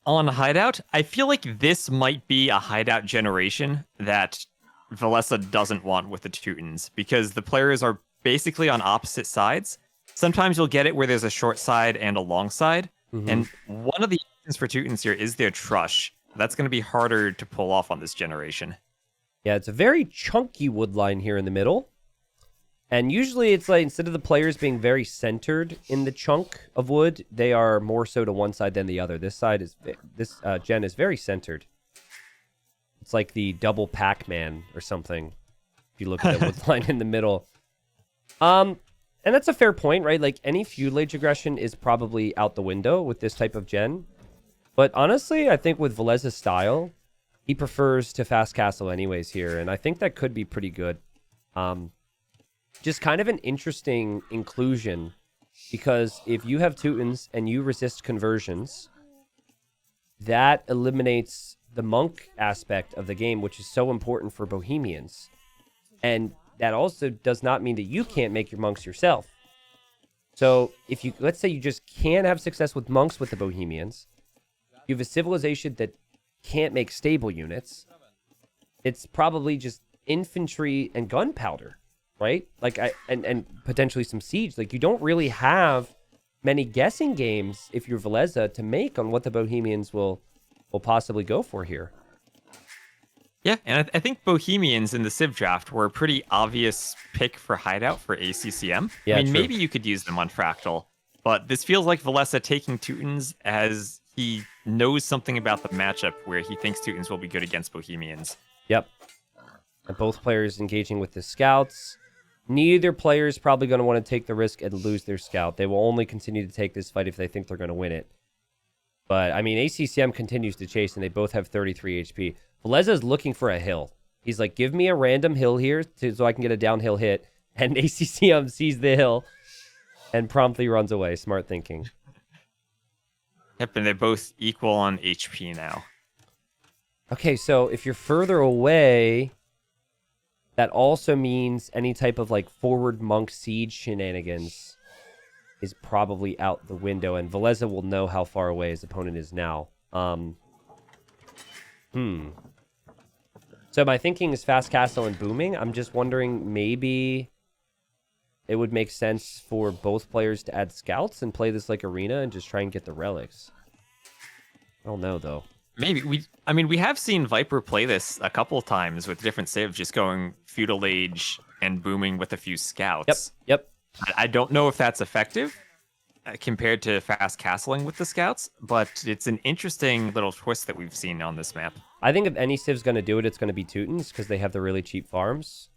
on hideout, I feel like this might be a hideout generation that Villese doesn't want with the Teutons, because the players are basically on opposite sides. Sometimes you'll get it where there's a short side and a long side, and one of the options for Teutons here is their Trush. That's going to be harder to pull off on this generation. Yeah, it's a very chunky wood line here in the middle. And usually it's like, instead of the players being very centered in the chunk of wood, they are more so to one side than the other. This gen is very centered. It's like the double Pac-Man or something, if you look at the wood line in the middle. And that's a fair point, right? Like, any feudal age aggression is probably out the window with this type of gen. But honestly, I think with Villese's style, he prefers to fast castle anyways here, and I think that could be pretty good. Just kind of an interesting inclusion, because if you have Teutons and you resist conversions, that eliminates the monk aspect of the game, which is so important for Bohemians. And that also does not mean that you can't make your monks yourself. So if you, let's say you just can't have success with monks with the Bohemians, You have a civilization that can't make stable units. It's probably just infantry and gunpowder, right? Like and potentially some siege. Like you don't really have many guessing games if you're Villese to make on what the Bohemians will possibly go for here. Yeah, and I think Bohemians in the Civ draft were a pretty obvious pick for hideout for ACCM. Yeah, I mean, true. maybe you could use them on Fractal, but this feels like Villese taking Teutons as he knows something about the matchup where he thinks Teutons will be good against Bohemians. Yep. And both players engaging with the scouts. Neither player is probably going to want to take the risk and lose their scout. They will only continue to take this fight if they think they're going to win it. But, I mean, ACCM continues to chase, and they both have 33 HP. Villese is looking for a hill. He's like, give me a random hill here so I can get a downhill hit. And ACCM sees the hill and promptly runs away. Smart thinking. Yep, and they're both equal on HP now. Okay, so if you're further away, that also means any type of like forward monk siege shenanigans is probably out the window, and Villese will know how far away his opponent is now. So my thinking is fast castle and booming. I'm just wondering maybe it would make sense for both players to add scouts and play this like arena and just try and get the relics. I don't know though. Maybe we have seen Viper play this a couple of times with different civs, just going feudal age and booming with a few scouts. Yep. I don't know if that's effective compared to fast castling with the scouts, but it's an interesting little twist that we've seen on this map. I think if any civ's going to do it, it's going to be Teutons because they have the really cheap farms.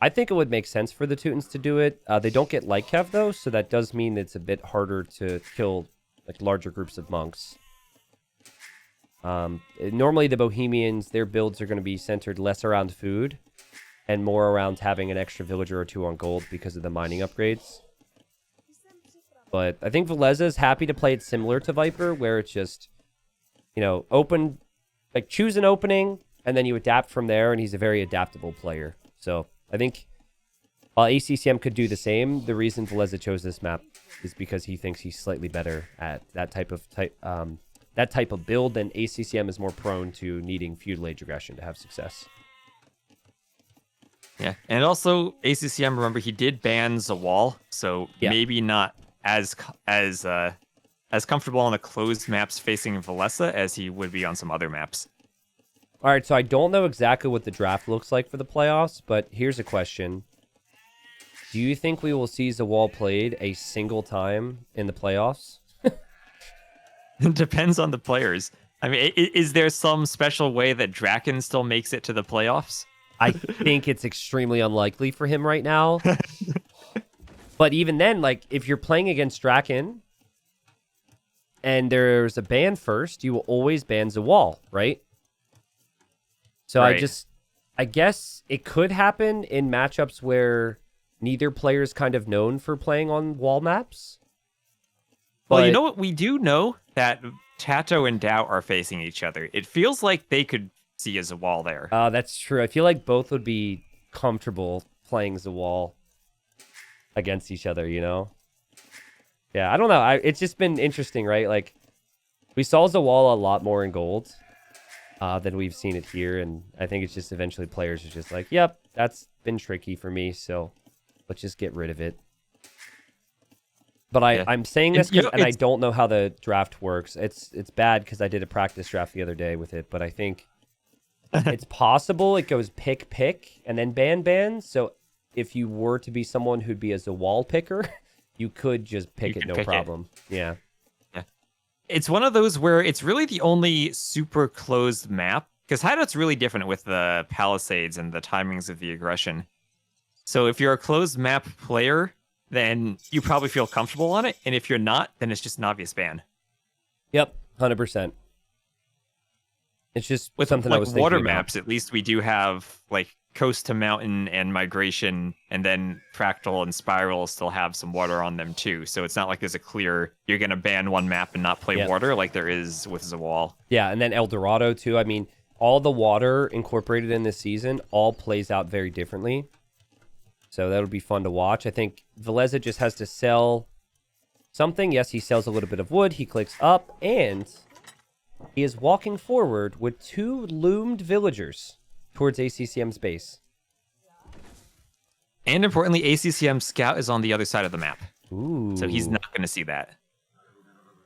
I think it would make sense for the Teutons to do it. They don't get light cav though, so that does mean it's a bit harder to kill like larger groups of monks. Normally the Bohemians, their builds are going to be centered less around food and more around having an extra villager or two on gold because of the mining upgrades. But I think Villese is happy to play it similar to Viper, where it's just, you know, open, like choose an opening and then you adapt from there, and he's a very adaptable player. So I think while ACCM could do the same, the reason Villese chose this map is because he thinks he's slightly better at that type of build, and ACCM is more prone to needing feudal age aggression to have success. Yeah, and also ACCM, remember, he did ban Zawal, so maybe not as comfortable on the closed maps facing Villese as he would be on some other maps. All right, so I don't know exactly what the draft looks like for the playoffs, but here's a question. Do you think we will see Zawal played a single time in the playoffs? It depends on the players. I mean, is there some special way that Draken still makes it to the playoffs? I think it's extremely unlikely for him right now. But even then, like, if you're playing against Draken and there's a ban first, you will always ban Zawal, right? So right. I guess it could happen in matchups where neither player is kind of known for playing on wall maps. Well, you know what? We do know that Tato and Dao are facing each other. It feels like they could see a Zawal there. That's true. I feel like both would be comfortable playing Zawal against each other, you know? Yeah, I don't know. It's just been interesting, right? Like, we saw Zawal a lot more in gold than we've seen it here, and I think it's just eventually players are just like, yep, that's been tricky for me, so let's just get rid of it. But I'm saying this because I don't know how the draft works. It's bad because I did a practice draft the other day with it, but I think it's possible it goes pick, and then ban. So if you were to be someone who'd be a Zawal picker, you could just pick it, no problem. Yeah. It's one of those where it's really the only super closed map, because Hideout's really different with the Palisades and the timings of the aggression. So if you're a closed map player, then you probably feel comfortable on it. And if you're not, then it's just an obvious ban. Yep, 100%. It's just with something like I was thinking water about. maps, at least we do have like coast to mountain and migration, and then Fractal and Spiral still have some water on them too. So it's not like there's a clear, you're going to ban one map and not play water like there is with Zawal. Yeah, and then El Dorado too. I mean, all the water incorporated in this season all plays out very differently. So that'll be fun to watch. I think Villese just has to sell something. Yes, he sells a little bit of wood. He clicks up, and He is walking forward with 2 loomed villagers towards ACCM's base. And importantly, ACCM Scout is on the other side of the map. Ooh. So he's not going to see that.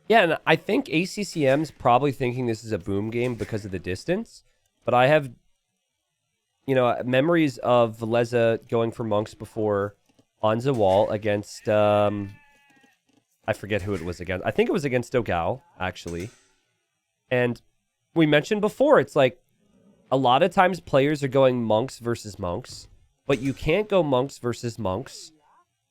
Yeah, and I think ACCM's probably thinking this is a boom game because of the distance. But I have, memories of Villese going for monks before on Zawal against, I forget who it was against. I think it was against Dogao, actually. And we mentioned before, it's like a lot of times players are going monks versus monks, but you can't go monks versus monks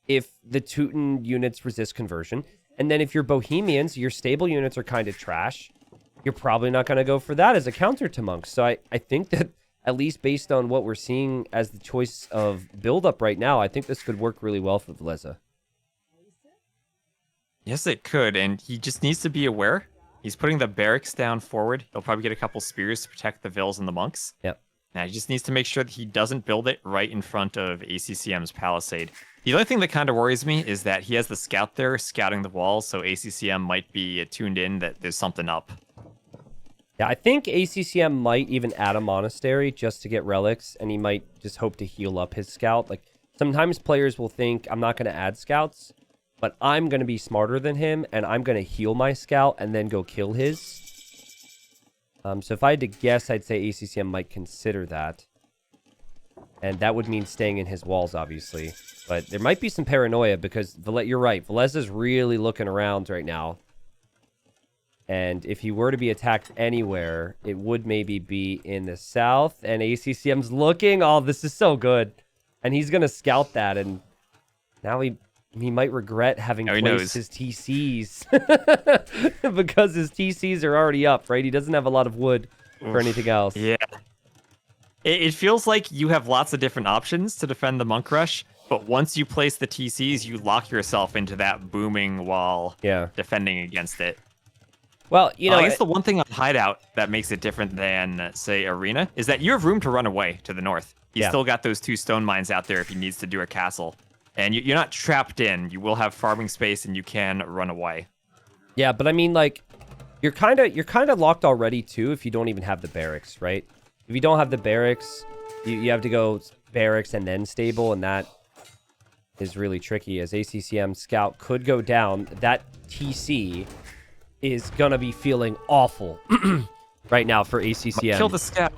if the Teuton units resist conversion. And then if you're Bohemians, your stable units are kind of trash. You're probably not going to go for that as a counter to monks. So I think that, at least based on what we're seeing as the choice of build-up right now, I think this could work really well for Villese. Yes, it could, and he just needs to be aware. He's putting the barracks down forward. He'll probably get a couple spears to protect the Vills and the monks. Yep. Now he just needs to make sure that he doesn't build it right in front of ACCM's palisade. The only thing that kind of worries me is that he has the scout there scouting the walls, so ACCM might be tuned in that there's something up. Yeah, I think ACCM might even add a monastery just to get relics, and he might just hope to heal up his scout. Like, sometimes players will think, I'm not going to add scouts, but I'm going to be smarter than him, and I'm going to heal my scout and then go kill his. So if I had to guess, I'd say ACCM might consider that. And that would mean staying in his walls, obviously. But there might be some paranoia because, you're right, Villese's really looking around right now. And if he were to be attacked anywhere, it would maybe be in the south. And ACCM's looking. Oh, this is so good. And he's going to scout that. And now he might regret having placed his TCs. Because his TCs are already up, right? He doesn't have a lot of wood for anything else. Yeah. It feels like you have lots of different options to defend the monk rush. But once you place the TCs, you lock yourself into that booming wall. Yeah. Defending against it. Well, I guess the one thing on Hideout that makes it different than, say, Arena is that you have room to run away to the north. He's still got those 2 stone mines out there if he needs to do a castle. And you're not trapped in. You will have farming space and you can run away. Yeah, but I mean, like, you're kind of locked already, too, if you don't even have the barracks, right? If you don't have the barracks, you have to go barracks and then stable, and that is really tricky, as ACCM Scout could go down. That TC is going to be feeling awful right now for ACCM. Kill the scout.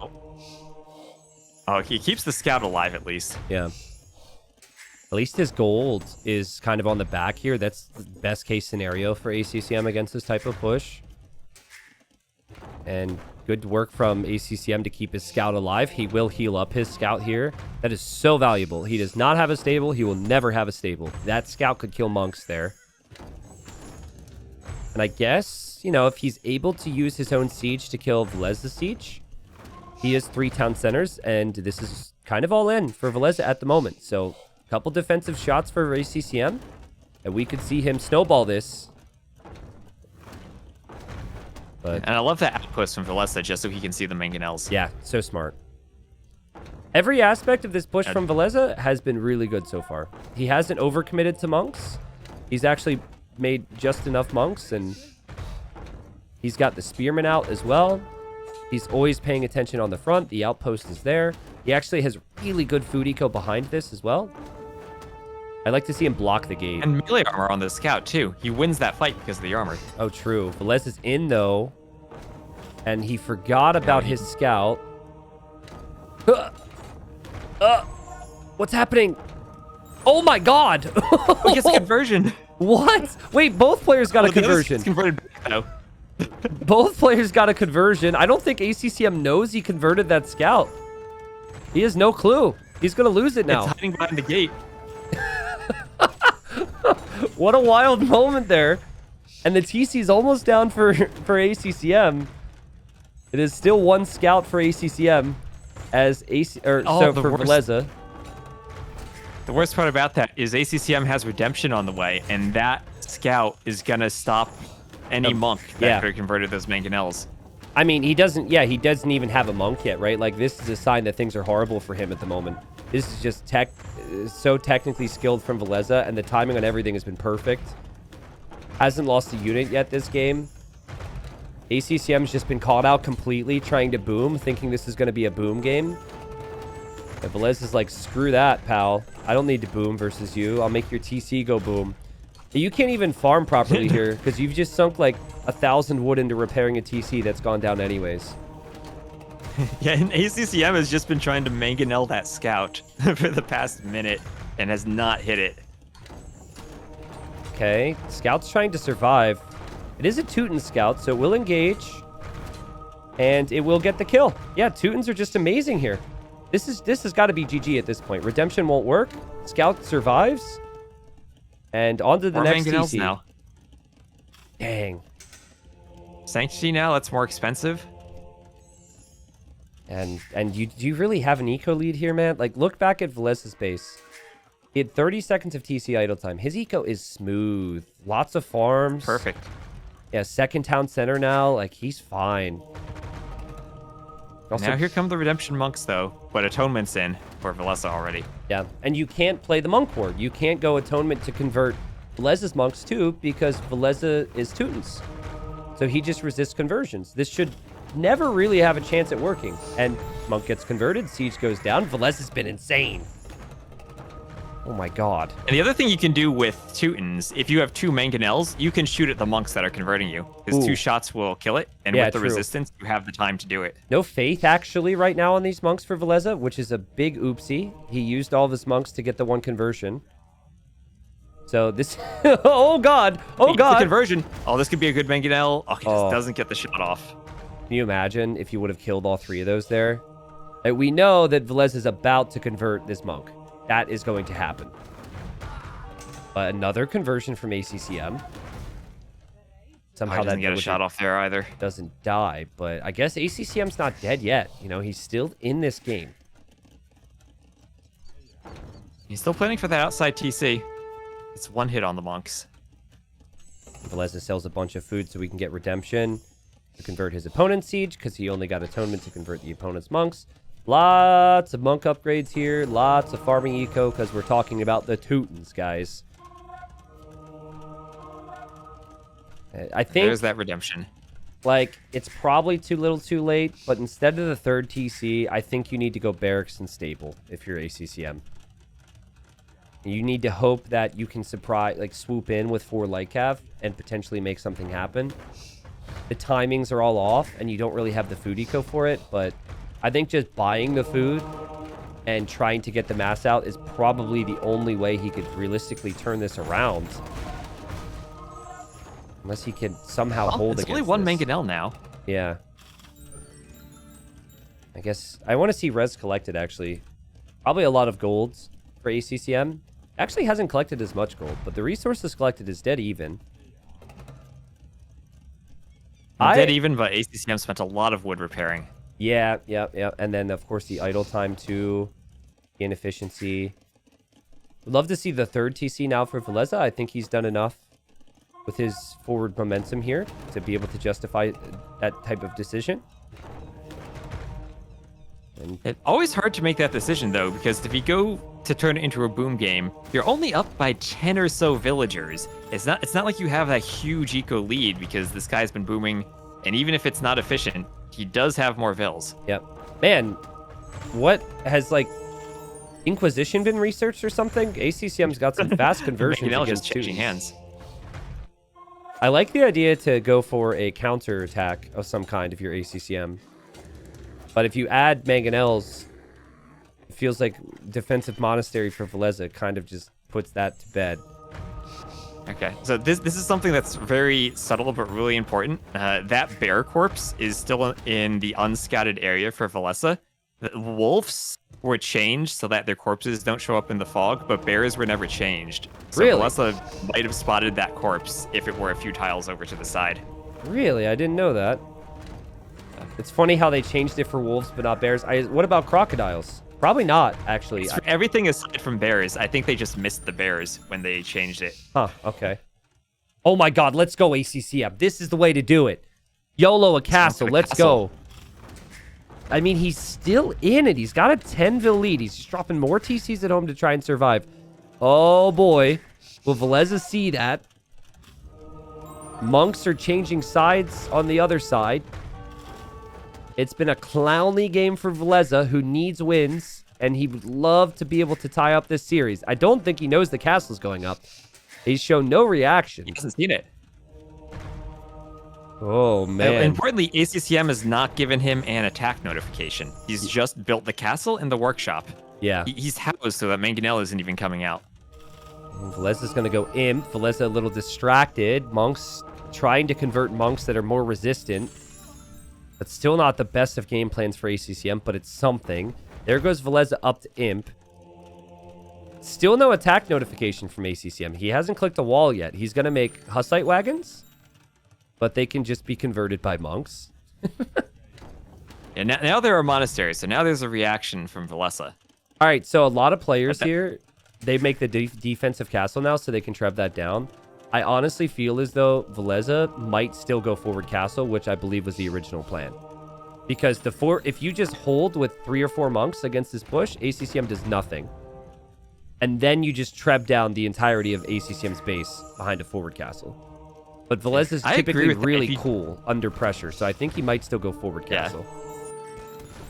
Oh, he keeps the scout alive at least. Yeah. At least his gold is kind of on the back here. That's the best case scenario for ACCM against this type of push. And good work from ACCM to keep his scout alive. He will heal up his scout here. That is so valuable. He does not have a stable. He will never have a stable. That scout could kill monks there. And I guess, if he's able to use his own siege to kill Villese's siege, he has 3 town centers, and this is kind of all in for Villese at the moment. So, a couple defensive shots for ACCM, and we could see him snowball this. But, and I love that outpost from Villese just so he can see the mangonels. Yeah, so smart. Every aspect of this push from Villese has been really good so far. He hasn't overcommitted to monks. He's actually made just enough monks, and he's got the spearmen out as well. He's always paying attention on the front. The outpost is there. He actually has really good food eco behind this as well. I'd like to see him block the gate. And melee armor on the scout too. He wins that fight because of the armor. Oh, true. Villese is in though, and he forgot about his scout. What's happening? Oh my god! He gets a conversion. What? Wait, both players got a conversion. Converted back, though. Both players got a conversion. I don't think ACCM knows he converted that scout. He has no clue. He's going to lose it now. It's hiding behind the gate. What a wild moment there. And the TC's almost down for ACCM. It is still 1 scout for ACCM as for Villese. The worst part about that is ACCM has redemption on the way, and that scout is gonna stop any monk that could have converted those mangonels. I mean, he doesn't even have a monk yet, right? Like, this is a sign that things are horrible for him at the moment. This is just so technically skilled from Villese, and the timing on everything has been perfect. Hasn't lost a unit yet this game. ACCM's just been caught out completely trying to boom, thinking this is going to be a boom game. And Villese is like, screw that, pal. I don't need to boom versus you. I'll make your TC go boom. You can't even farm properly here because you've just sunk like 1,000 wood into repairing a TC that's gone down anyways. Yeah, and ACCM has just been trying to mangonel that scout for the past minute and has not hit it. Okay, Scout's trying to survive. It is a Teuton Scout, so it will engage. And it will get the kill. Yeah, Teutons are just amazing here. This has got to be GG at this point. Redemption won't work. Scout survives. And on to the next TC. Now. Dang. Sanctity now, that's more expensive. And do you really have an eco lead here, man? Like, look back at Vilese's base. He had 30 seconds of TC idle time. His eco is smooth. Lots of farms. Perfect. Yeah, second town center now. Like, he's fine. Also, now here come the Redemption Monks, though. But Atonement's in for Villese already. Yeah, and you can't play the Monk Ward. You can't go Atonement to convert Vilese's Monks, too, because Villese is Teutons. So he just resists conversions. This should never really have a chance at working. And Monk gets converted. Siege goes down. Villese has been insane. Oh my god. And the other thing you can do with Teutons, if you have 2 mangonels, you can shoot at the monks that are converting you. Because 2 shots will kill it, and with the resistance, you have the time to do it. No faith, actually, right now on these monks for Villese, which is a big oopsie. He used all of his monks to get the 1 conversion. So this... oh god! Oh god! The conversion. Oh, this could be a good mangonel. Oh, he just doesn't get the shot off. Can you imagine if you would have killed all 3 of those there? Like, we know that Villese is about to convert this monk. That is going to happen. But another conversion from ACCM. Somehow doesn't get a shot off there either. Doesn't die, but I guess ACCM's not dead yet. You know, he's still in this game. He's still planning for that outside TC. It's 1 hit on the monks. Villese sells a bunch of food so we can get redemption to convert his opponent's siege, because he only got atonement to convert the opponent's monks. Lots of monk upgrades here. Lots of farming eco, because we're talking about the Teutons, guys. I think... There's that redemption. Like, it's probably too little too late, but instead of the 3rd TC, I think you need to go barracks and stable if you're ACCM. You need to hope that you can surprise, like, swoop in with 4 light cav and potentially make something happen. The timings are all off, and you don't really have the food eco for it, but... I think just buying the food and trying to get the mass out is probably the only way he could realistically turn this around. Unless he can somehow hold against it's only 1 this. mangonel now. Yeah. I guess I want to see res collected, actually. Probably a lot of golds for ACCM. Actually hasn't collected as much gold, but the resources collected is dead even. Dead even, but ACCM spent a lot of wood repairing. Yeah. And then, of course, the idle time, too. Inefficiency. Would love to see the 3rd TC now for Villese. I think he's done enough with his forward momentum here to be able to justify that type of decision. And it's always hard to make that decision, though, because if you go to turn it into a boom game, you're only up by 10 or so villagers. It's not like you have that huge eco lead, because this guy's been booming, and even if it's not efficient, he does have more vills. Yep. Man, what has, like, Inquisition been researched or something? ACCM's got some fast conversions against just changing hands. I like the idea to go for a counter attack of some kind if you're ACCM. But if you add mangonels, it feels like defensive monastery for Villese kind of just puts that to bed. Okay, so this is something that's very subtle but really important. That bear corpse is still in the unscouted area for Villese. The wolves were changed so that their corpses don't show up in the fog, but bears were never changed. So really? Villese might have spotted that corpse if it were a few tiles over to the side. Really? I didn't know that. It's funny how they changed it for wolves but not bears. What about crocodiles? Probably not, actually. Everything aside from bears, I think they just missed the bears when they changed it. Huh, okay. Oh my god, let's go ACCM. This is the way to do it. YOLO a castle, let's go. I mean, he's still in it. He's got a 10-ville lead. He's just dropping more TCs at home to try and survive. Oh boy. Will Villese see that? Monks are changing sides on the other side. It's been a clownly game for Villese, who needs wins, and he would love to be able to tie up this series. I don't think he knows the castle's going up. He's shown no reaction. He hasn't seen it. Oh, man. Importantly, ACCM has not given him an attack notification. He's just built the castle and the workshop. Yeah. He's housed so that Mangonel isn't even coming out. Villese is going to go imp. Villese a little distracted. Monks trying to convert monks that are more resistant. That's still not the best of game plans for ACCM, but it's something. There goes Villese up to imp. Still no attack notification from ACCM. He hasn't clicked a wall yet. He's going to make Hussite wagons, but they can just be converted by monks. And now there are monasteries, so now there's a reaction from Villese. All right, so a lot of players here, they make the defensive castle now so they can trap that down. I honestly feel as though Villese might still go forward castle, which I believe was the original plan. Because if you just hold with 3 or 4 monks against this push, ACCM does nothing. And then you just trap down the entirety of ACCM's base behind a forward castle. But Villese is typically really cool under pressure, so I think he might still go forward castle.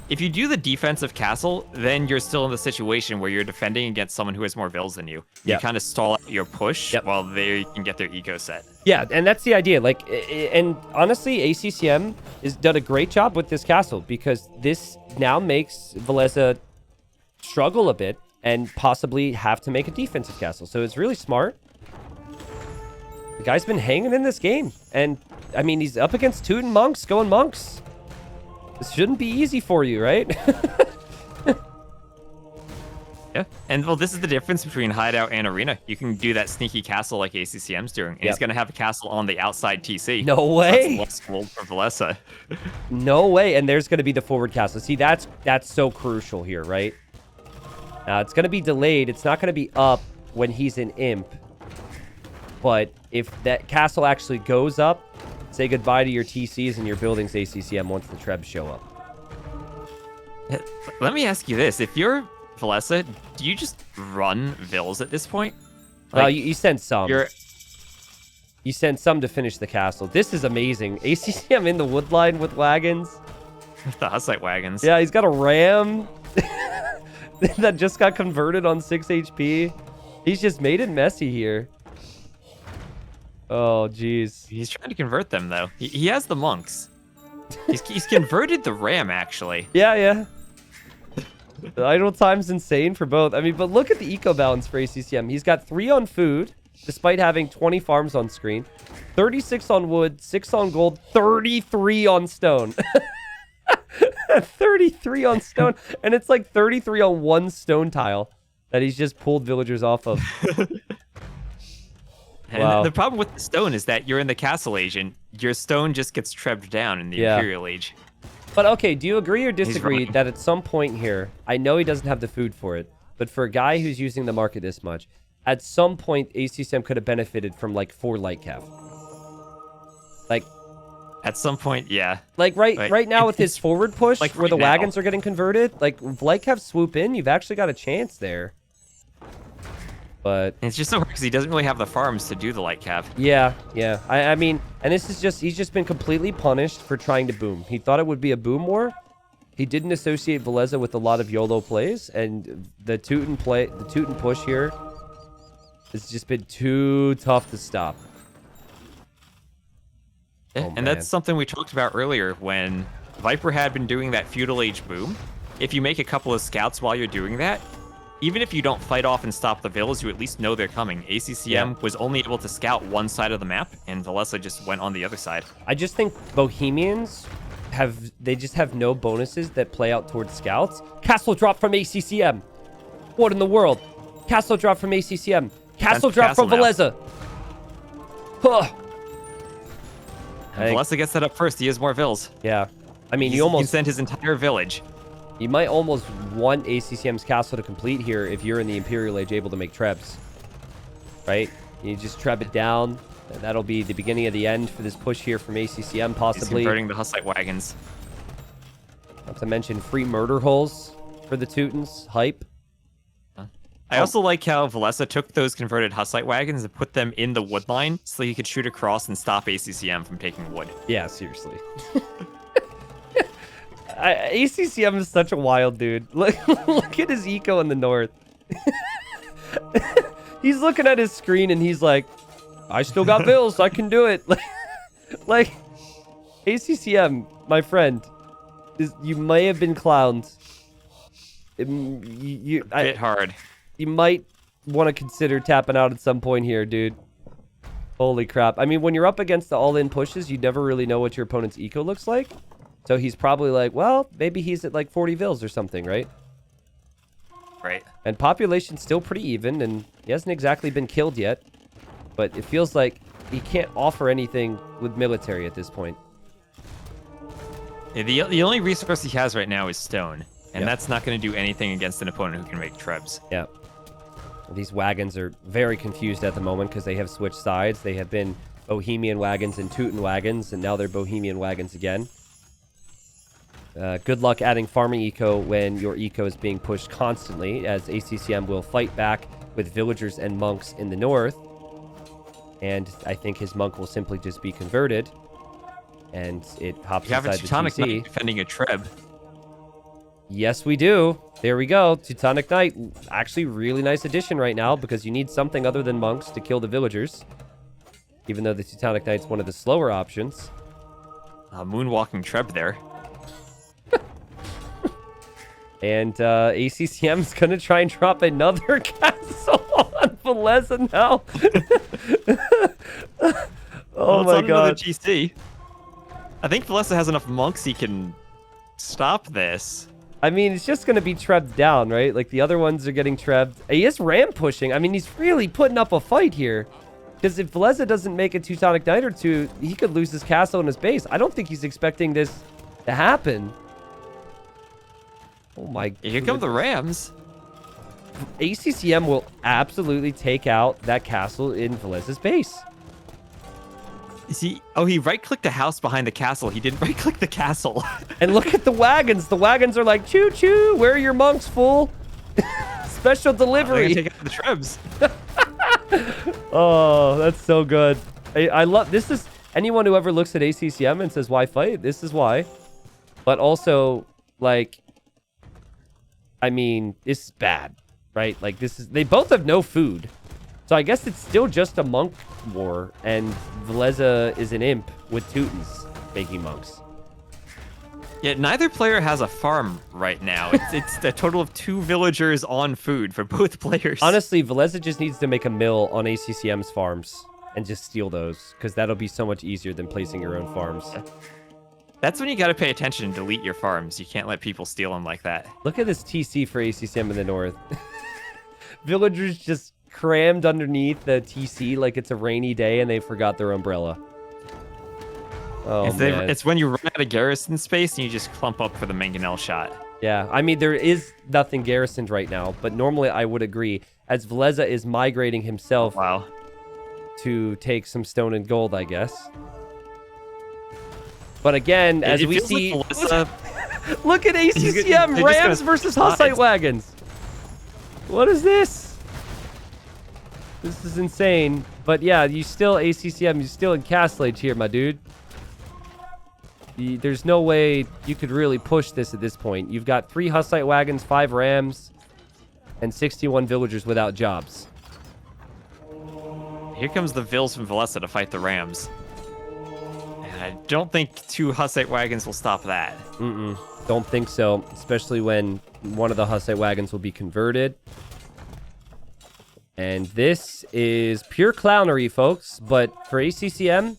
If you do the defensive castle, then you're still in the situation where you're defending against someone who has more vills than you. You kind of stall out your push while they can get their eco set. Yeah, and that's the idea. Like, and honestly, ACCM has done a great job with this castle because this now makes Villese struggle a bit and possibly have to make a defensive castle. So it's really smart. The guy's been hanging in this game. And, I mean, he's up against Teuton monks, going monks. This shouldn't be easy for you, right? Yeah, and well, this is the difference between Hideout and Arena. You can do that sneaky castle like ACCM's doing, and he's going to have a castle on the outside TC. No way! That's less gold for Villese. No way, and there's going to be the forward castle. See, that's so crucial here, right? Now, it's going to be delayed. It's not going to be up when he's in imp. But if that castle actually goes up, say goodbye to your TCs and your buildings ACCM once the Trebs show up. Let me ask you this. If you're Villese, do you just run Vills at this point? Like, well, you send some. You send some to finish the castle. This is amazing. ACCM in the wood line with wagons. The Hussite wagons. Yeah, he's got a ram that just got converted on 6 HP. He's just made it messy here. Oh, jeez. He's trying to convert them, though. He has the monks. He's converted the ram, actually. Yeah. The idle time's insane for both. I mean, but look at the eco balance for ACCM. He's got 3 on food, despite having 20 farms on screen. 36 on wood, 6 on gold, 33 on stone. 33 on stone. And it's like 33 on 1 stone tile that he's just pulled villagers off of. And the problem with the stone is that you're in the Castle Age, and your stone just gets trebbed down in the Imperial Age. But okay, do you agree or disagree that at some point here, I know he doesn't have the food for it, but for a guy who's using the market this much, at some point ACCM could have benefited from like 4 light cav. Like, at some point, yeah. Like right now with his forward push, like where the wagons are getting converted, like if light cav swoop in, you've actually got a chance there. But and it's just so hard because he doesn't really have the farms to do the light cav. Yeah. I mean, and this is just, he's just been completely punished for trying to boom. He thought it would be a boom war. He didn't associate Villese with a lot of YOLO plays, and the Teuton push here has just been too tough to stop. Yeah, and that's something we talked about earlier when Viper had been doing that feudal age boom. If you make a couple of scouts while you're doing that, even if you don't fight off and stop the villas, you at least know they're coming. ACCM was only able to scout one side of the map, and Villese just went on the other side. I just think Bohemians just have no bonuses that play out towards scouts. Castle drop from ACCM. What in the world? Castle drop from ACCM. Castle drop from Villese. Huh. Villese gets that up first. He has more vills. Yeah. I mean, he can send his entire village. You might almost want ACCM's castle to complete here if you're in the Imperial Age able to make trebs. Right? You just treb it down. And that'll be the beginning of the end for this push here from ACCM, possibly. He's converting the Hussite wagons. Not to mention free murder holes for the Teutons. Hype. I also like how Villese took those converted Hussite wagons and put them in the wood line so he could shoot across and stop ACCM from taking wood. Yeah, seriously. ACCM is such a wild dude. Look at his eco in the north. He's looking at his screen and he's like, I still got bills, I can do it. Like ACCM, my friend, you may have been clowned. Bit hard. You might want to consider tapping out at some point here, dude. Holy crap. I mean, when you're up against the all-in pushes, you never really know what your opponent's eco looks like. So he's probably like, well, maybe he's at like 40 Vils or something, right? Right. And population's still pretty even, and he hasn't exactly been killed yet. But it feels like he can't offer anything with military at this point. Yeah, the only resource he has right now is stone. And that's not going to do anything against an opponent who can make trebs. Yeah. These wagons are very confused at the moment because they have switched sides. They have been Bohemian wagons and Teuton wagons, and now they're Bohemian wagons again. Good luck adding farming eco when your eco is being pushed constantly, as ACCM will fight back with villagers and monks in the north. And I think his monk will simply just be converted. And it hops You have a inside the Teutonic TC. Knight defending a treb. Yes, we do. There we go. Teutonic Knight. Actually, really nice addition right now because you need something other than monks to kill the villagers. Even though the Teutonic Knight's one of the slower options. Moonwalking treb there. And ACCM's going to try and drop another castle on Villese now. Oh my god. GC. I think Villese has enough monks he can stop this. I mean, it's just going to be trebbed down, right? Like, the other ones are getting trebbed. He is ram pushing. I mean, he's really putting up a fight here. Because if Villese doesn't make a Teutonic Knight or two, he could lose his castle and his base. I don't think he's expecting this to happen. Oh my god. Here come the Rams. ACCM will absolutely take out that castle in Villese's base. Is he? Oh, he right-clicked a house behind the castle. He didn't right-click the castle. And look at the wagons. The wagons are like, choo-choo, where are your monks, fool? Special delivery. Take out the trebs. Oh, that's so good. I love this. Is anyone who ever looks at ACCM and says, why fight? This is why. But also, like, I mean, this is bad, right? Like, this is, they both have no food. So I guess it's still just a monk war, and Villese is an imp with Teutons making monks. Yeah, neither player has a farm right now. It's a total of 2 villagers on food for both players. Honestly, Villese just needs to make a mill on ACCM's farms and just steal those, because that'll be so much easier than placing your own farms. That's when you got to pay attention and delete your farms. You can't let people steal them like that. Look at this TC for ACCM in the north. Villagers just crammed underneath the TC like it's a rainy day and they forgot their umbrella. Oh, man. It's when you run out of garrison space and you just clump up for the mangonel shot. Yeah, I mean, there is nothing garrisoned right now, but normally I would agree, as Villese is migrating himself to take some stone and gold, I guess. But again, as we see... Like Villese, look at ACCM, Rams versus Hussite wagons. What is this? This is insane. But yeah, you still, ACCM, you're still in castle age here, my dude. There's no way you could really push this at this point. You've got 3 Hussite wagons, 5 Rams, and 61 villagers without jobs. Here comes the Vils from Villese to fight the Rams. And I don't think 2 Hussite wagons will stop that. Don't think so, especially when one of the Hussite wagons will be converted. And this is pure clownery, folks. But for ACCM,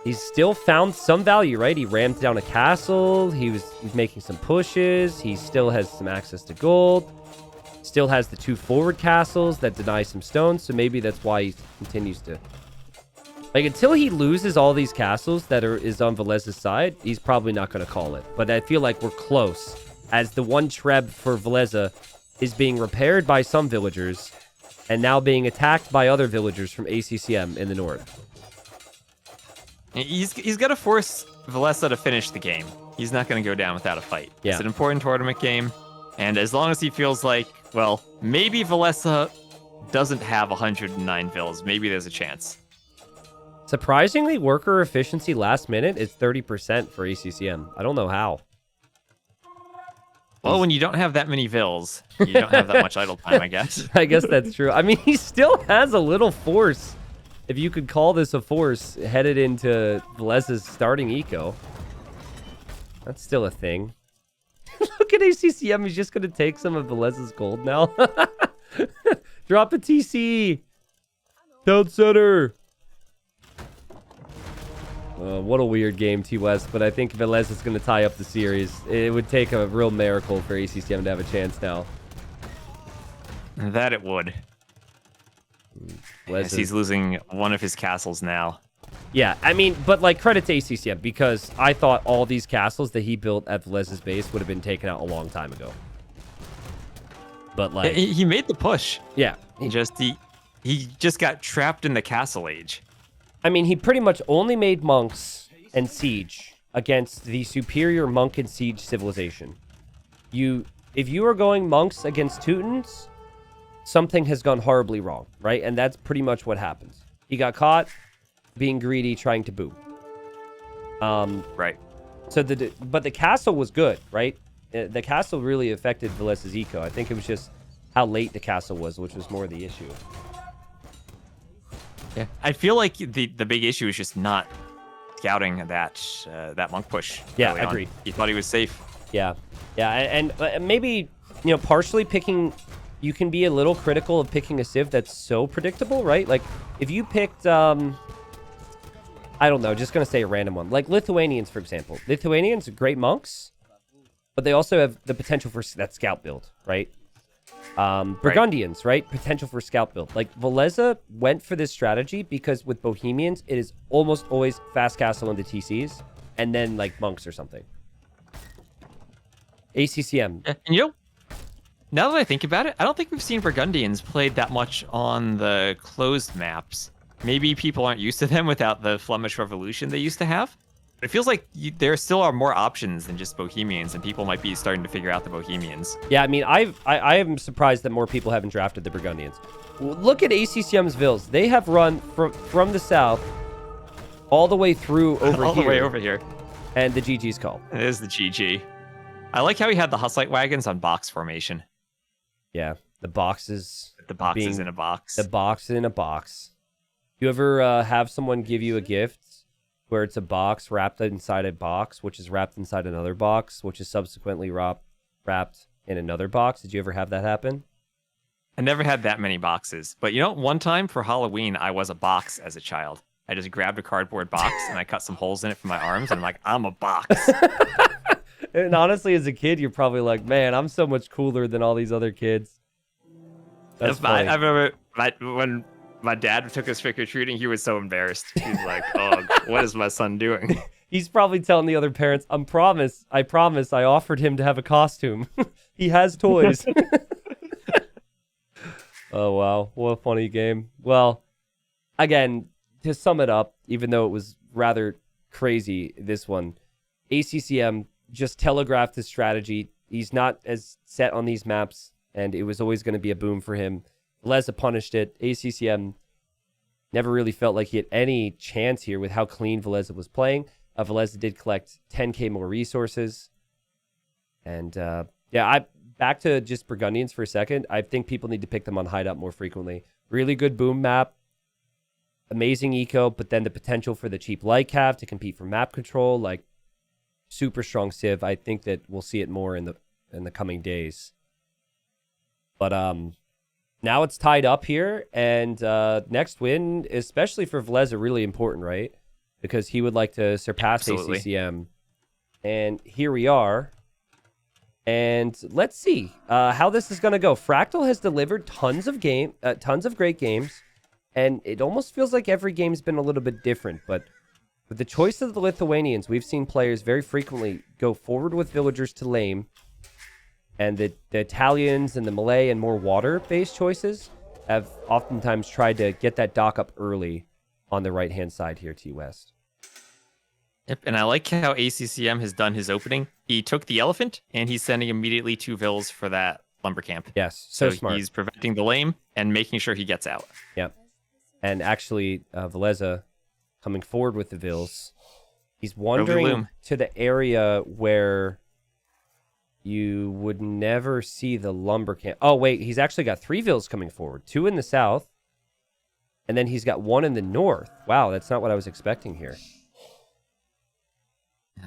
he's still found some value, right? He rammed down a castle. He's making some pushes. He still has some access to gold. Still has the 2 forward castles that deny some stones. So maybe that's why he continues to... Like, until he loses all these castles that is on Villese's side, he's probably not going to call it. But I feel like we're close, as the 1 treb for Villese is being repaired by some villagers and now being attacked by other villagers from ACCM in the north. He's got to force Villese to finish the game. He's not going to go down without a fight. Yeah. It's an important tournament game, And as long as he feels like, well, maybe Villese doesn't have 109 vills, maybe there's a chance. Surprisingly, worker efficiency last minute is 30% for ACCM. I don't know how. Well, when you don't have that many vills, you don't have that much idle time, I guess. I guess that's true. I mean, he still has a little force, if you could call this a force, headed into Villese's starting eco. That's still a thing. Look at ACCM. He's just going to take some of Villese's gold now. Drop a TC. Toad center. What a weird game, T-West, but I think Villese is going to tie up the series. It would take a real miracle for ACCM to have a chance now. That it would. As he's losing one of his castles now. Yeah, I mean, but like credit to ACCM, because I thought all these castles that he built at Villese's base would have been taken out a long time ago. But like... He made the push. Yeah. He just got trapped in the castle age. I mean, he pretty much only made monks and siege against the superior monk and siege civilization. If you are going monks against Teutons, something has gone horribly wrong, right? And that's pretty much what happens. He got caught being greedy, trying to boom. Right. So but the castle was good, right? The castle really affected Villese's eco. I think it was just how late the castle was, which was more the issue. Yeah, I feel like the big issue is just not scouting that monk push. Yeah, agreed. He thought he was safe. Yeah, and maybe partially picking. You can be a little critical of picking a civ that's so predictable, right? Like if you picked, I don't know, just gonna say a random one, like Lithuanians, for example. Lithuanians are great monks, but they also have the potential for that scout build, right? Burgundians, right? Potential for scout build. Like, Villese went for this strategy because with Bohemians, it is almost always fast castle into TCs, and then, like, monks or something. ACCM. Yeah, and now that I think about it, I don't think we've seen Burgundians played that much on the closed maps. Maybe people aren't used to them without the Flemish Revolution they used to have. But it feels like there still are more options than just Bohemians, and people might be starting to figure out the Bohemians. Yeah, I mean, I am surprised that more people haven't drafted the Burgundians. Look at ACCM's vills. They have run from the south all the way through over here. All the way over here. And the GG's call. It is the GG. I like how he had the Hussite wagons on box formation. Yeah, the boxes. The boxes in a box. The box in a box. You ever have someone give you a gift where it's a box wrapped inside a box, which is wrapped inside another box, which is subsequently wrapped in another box? Did you ever have that happen? I never had that many boxes. But one time for Halloween, I was a box as a child. I just grabbed a cardboard box and I cut some holes in it for my arms, and I'm like, I'm a box. And honestly, as a kid, you're probably like, man, I'm so much cooler than all these other kids. That's funny. I remember when my dad took us trick-or-treating, he was so embarrassed. He's like, oh, what is my son doing? He's probably telling the other parents, I promise, I offered him to have a costume. He has toys. Oh, wow. What a funny game. Well, again, to sum it up, even though it was rather crazy, this one, ACCM just telegraphed his strategy. He's not as set on these maps, and it was always going to be a boom for him. Villese punished it. ACCM never really felt like he had any chance here with how clean Villese was playing. Villese did collect 10k more resources. And back to just Burgundians for a second. I think people need to pick them on hideout more frequently. Really good boom map. Amazing eco, but then the potential for the cheap light cav to compete for map control. Like, super strong civ. I think that we'll see it more in the coming days. But now it's tied up here, and next win, especially for Villese, really important, right? Because he would like to surpass ACCM. And here we are. And let's see how this is going to go. Fractal has delivered tons of great games, and it almost feels like every game's been a little bit different. But with the choice of the Lithuanians, we've seen players very frequently go forward with villagers to lame. And the Italians and the Malay and more water-based choices have oftentimes tried to get that dock up early on the right-hand side here, T-West. Yep, and I like how ACCM has done his opening. He took the elephant, and he's sending immediately 2 vills for that lumber camp. Yes, so So smart. he's preventing the lame and making sure he gets out. Yep. And actually, Villese coming forward with the vills. He's wandering loom. to the area where you would never see the lumber camp. Oh, wait, he's actually got 3 vills coming forward. 2 in the south, and then he's got 1 in the north. Wow, that's not what I was expecting here.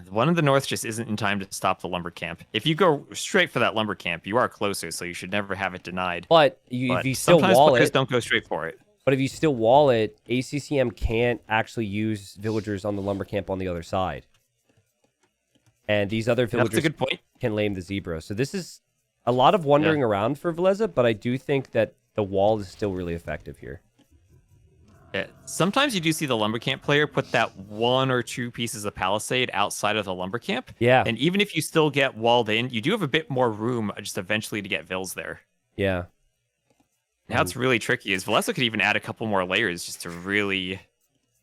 The one in the north just isn't in time to stop the lumber camp. If you go straight for that lumber camp, you are closer, so you should never have it denied. But if you still sometimes wall players it, don't go straight for it. but if you still wall it, ACCM can't actually use villagers on the lumber camp on the other side. And these other That's a villagers good point. can lame the zebra. So this is a lot of wandering around for Villese, but I do think that the wall is still really effective here. Yeah. Sometimes you do see the lumber camp player put that 1 or 2 pieces of palisade outside of the lumber camp. Yeah. And even if you still get walled in, you do have a bit more room just eventually to get vills there. Yeah. Now it's really tricky is Villese could even add a couple more layers just to really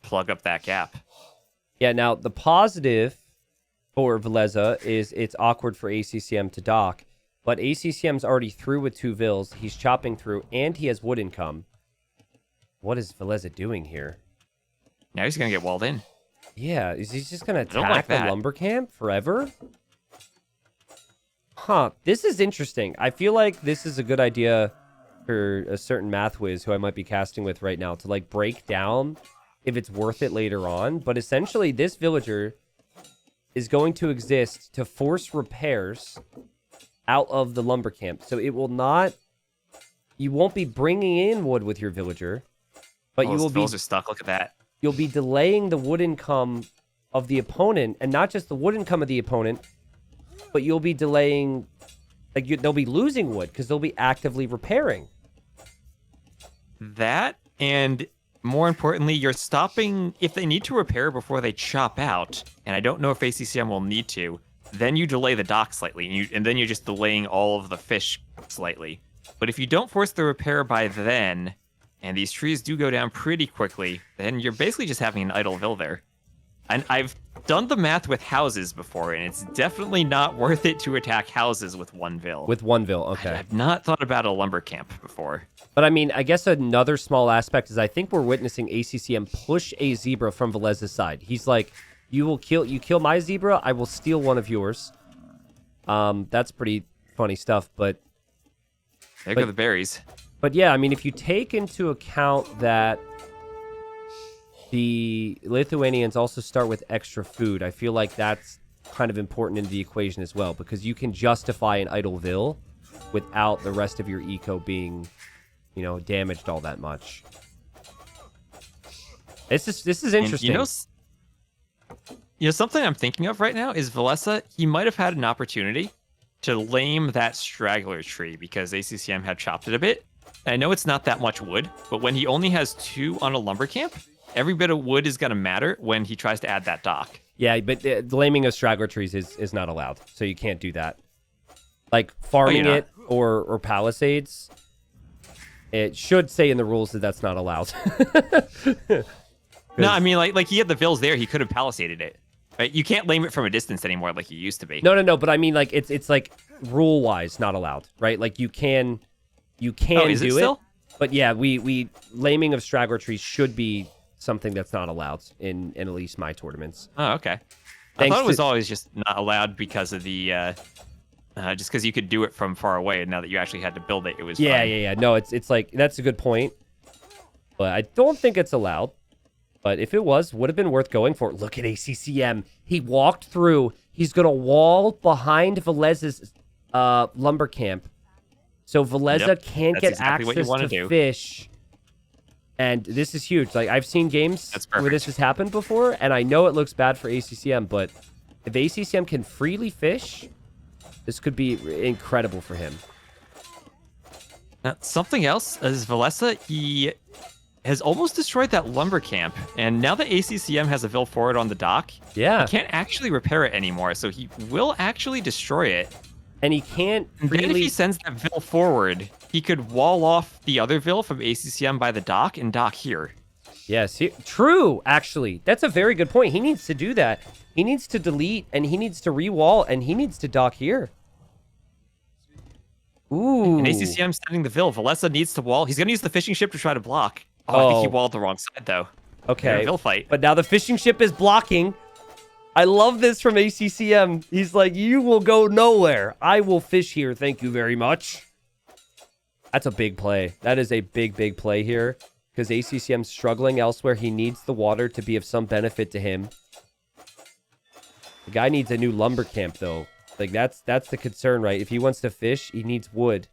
plug up that gap. Yeah, now the positive for Villese is it's awkward for ACCM to dock, but ACCM's already through with 2 vills. He's chopping through, and he has wood income. What is Villese doing here? Now he's going to get walled in. Yeah, is he just going to don't attack like the that. lumber camp forever? Huh, this is interesting. I feel like this is a good idea for a certain math whiz who I might be casting with right now to like break down if it's worth it later on. But essentially, this villager is going to exist to force repairs out of the lumber camp. So it will not... You won't be bringing in wood with your villager, but you will be... are stuck. Look at that. You'll be delaying the wood income of the opponent, and not just the wood income of the opponent, but you'll be delaying... they'll be losing wood because they'll be actively repairing. That, and more importantly, you're stopping... If they need to repair before they chop out, and I don't know if ACCM will need to, then you delay the dock slightly, and then you're just delaying all of the fish slightly. But if you don't force the repair by then, and these trees do go down pretty quickly, then you're basically just having an idle vill there. And I've done the math with houses before, and it's definitely not worth it to attack houses with 1 vill. With 1 vill, okay. I've not thought about a lumber camp before. But I mean, I guess another small aspect is I think we're witnessing ACCM push a zebra from Villese's side. He's like, you kill my zebra, I will steal one of yours. That's pretty funny stuff, but There go the berries. But yeah, I mean, if you take into account that the Lithuanians also start with extra food, I feel like that's kind of important in the equation as well, because you can justify an idle vill without the rest of your eco being, damaged all that much. This is interesting. And something I'm thinking of right now is Villese. He might have had an opportunity to lame that straggler tree because ACCM had chopped it a bit. And I know it's not that much wood, but when he only has 2 on a lumber camp, every bit of wood is going to matter when he tries to add that dock. Yeah, but the laming of straggler trees is not allowed, so you can't do that. Like farming it or palisades, it should say in the rules that that's not allowed. No, I mean like he had the vills there, he could have palisaded it. Right? You can't lame it from a distance anymore like you used to be. No, but I mean like it's like rule wise not allowed, right? Like you can do it. But yeah, we laming of straggler trees should be something that's not allowed in at least my tournaments. Oh, okay. I thought it was always just not allowed because of the just because you could do it from far away, and now that you actually had to build it, it was fine. Yeah. No, it's like that's a good point, but I don't think it's allowed. But if it was, would have been worth going for. Look at ACCM. He walked through. He's gonna wall behind Villese's lumber camp, so Villese can't get exactly access to fish. And this is huge. Like I've seen games where this has happened before, and I know it looks bad for ACCM, but if ACCM can freely fish, this could be incredible for him. Now, something else is Villese. He has almost destroyed that lumber camp, and now that ACCM has a vill forward on the dock, he can't actually repair it anymore, so he will actually destroy it. And he can't And then if he sends that vill forward, he could wall off the other vill from ACCM by the dock and dock here. Yeah, see, true, actually. That's a very good point. He needs to do that. He needs to delete, and he needs to re-wall, and he needs to dock here. Ooh. And ACCM sending the Vil. Villese needs to wall. He's going to use the fishing ship to try to block. Oh, I think he walled the wrong side, though. Okay. Vil fight. But now the fishing ship is blocking. I love this from ACCM. He's like, you will go nowhere. I will fish here. Thank you very much. That's a big play. That is a big, big play here. Because ACCM's struggling elsewhere. He needs the water to be of some benefit to him. The guy needs a new lumber camp, though. Like, that's the concern, right? If he wants to fish, he needs wood.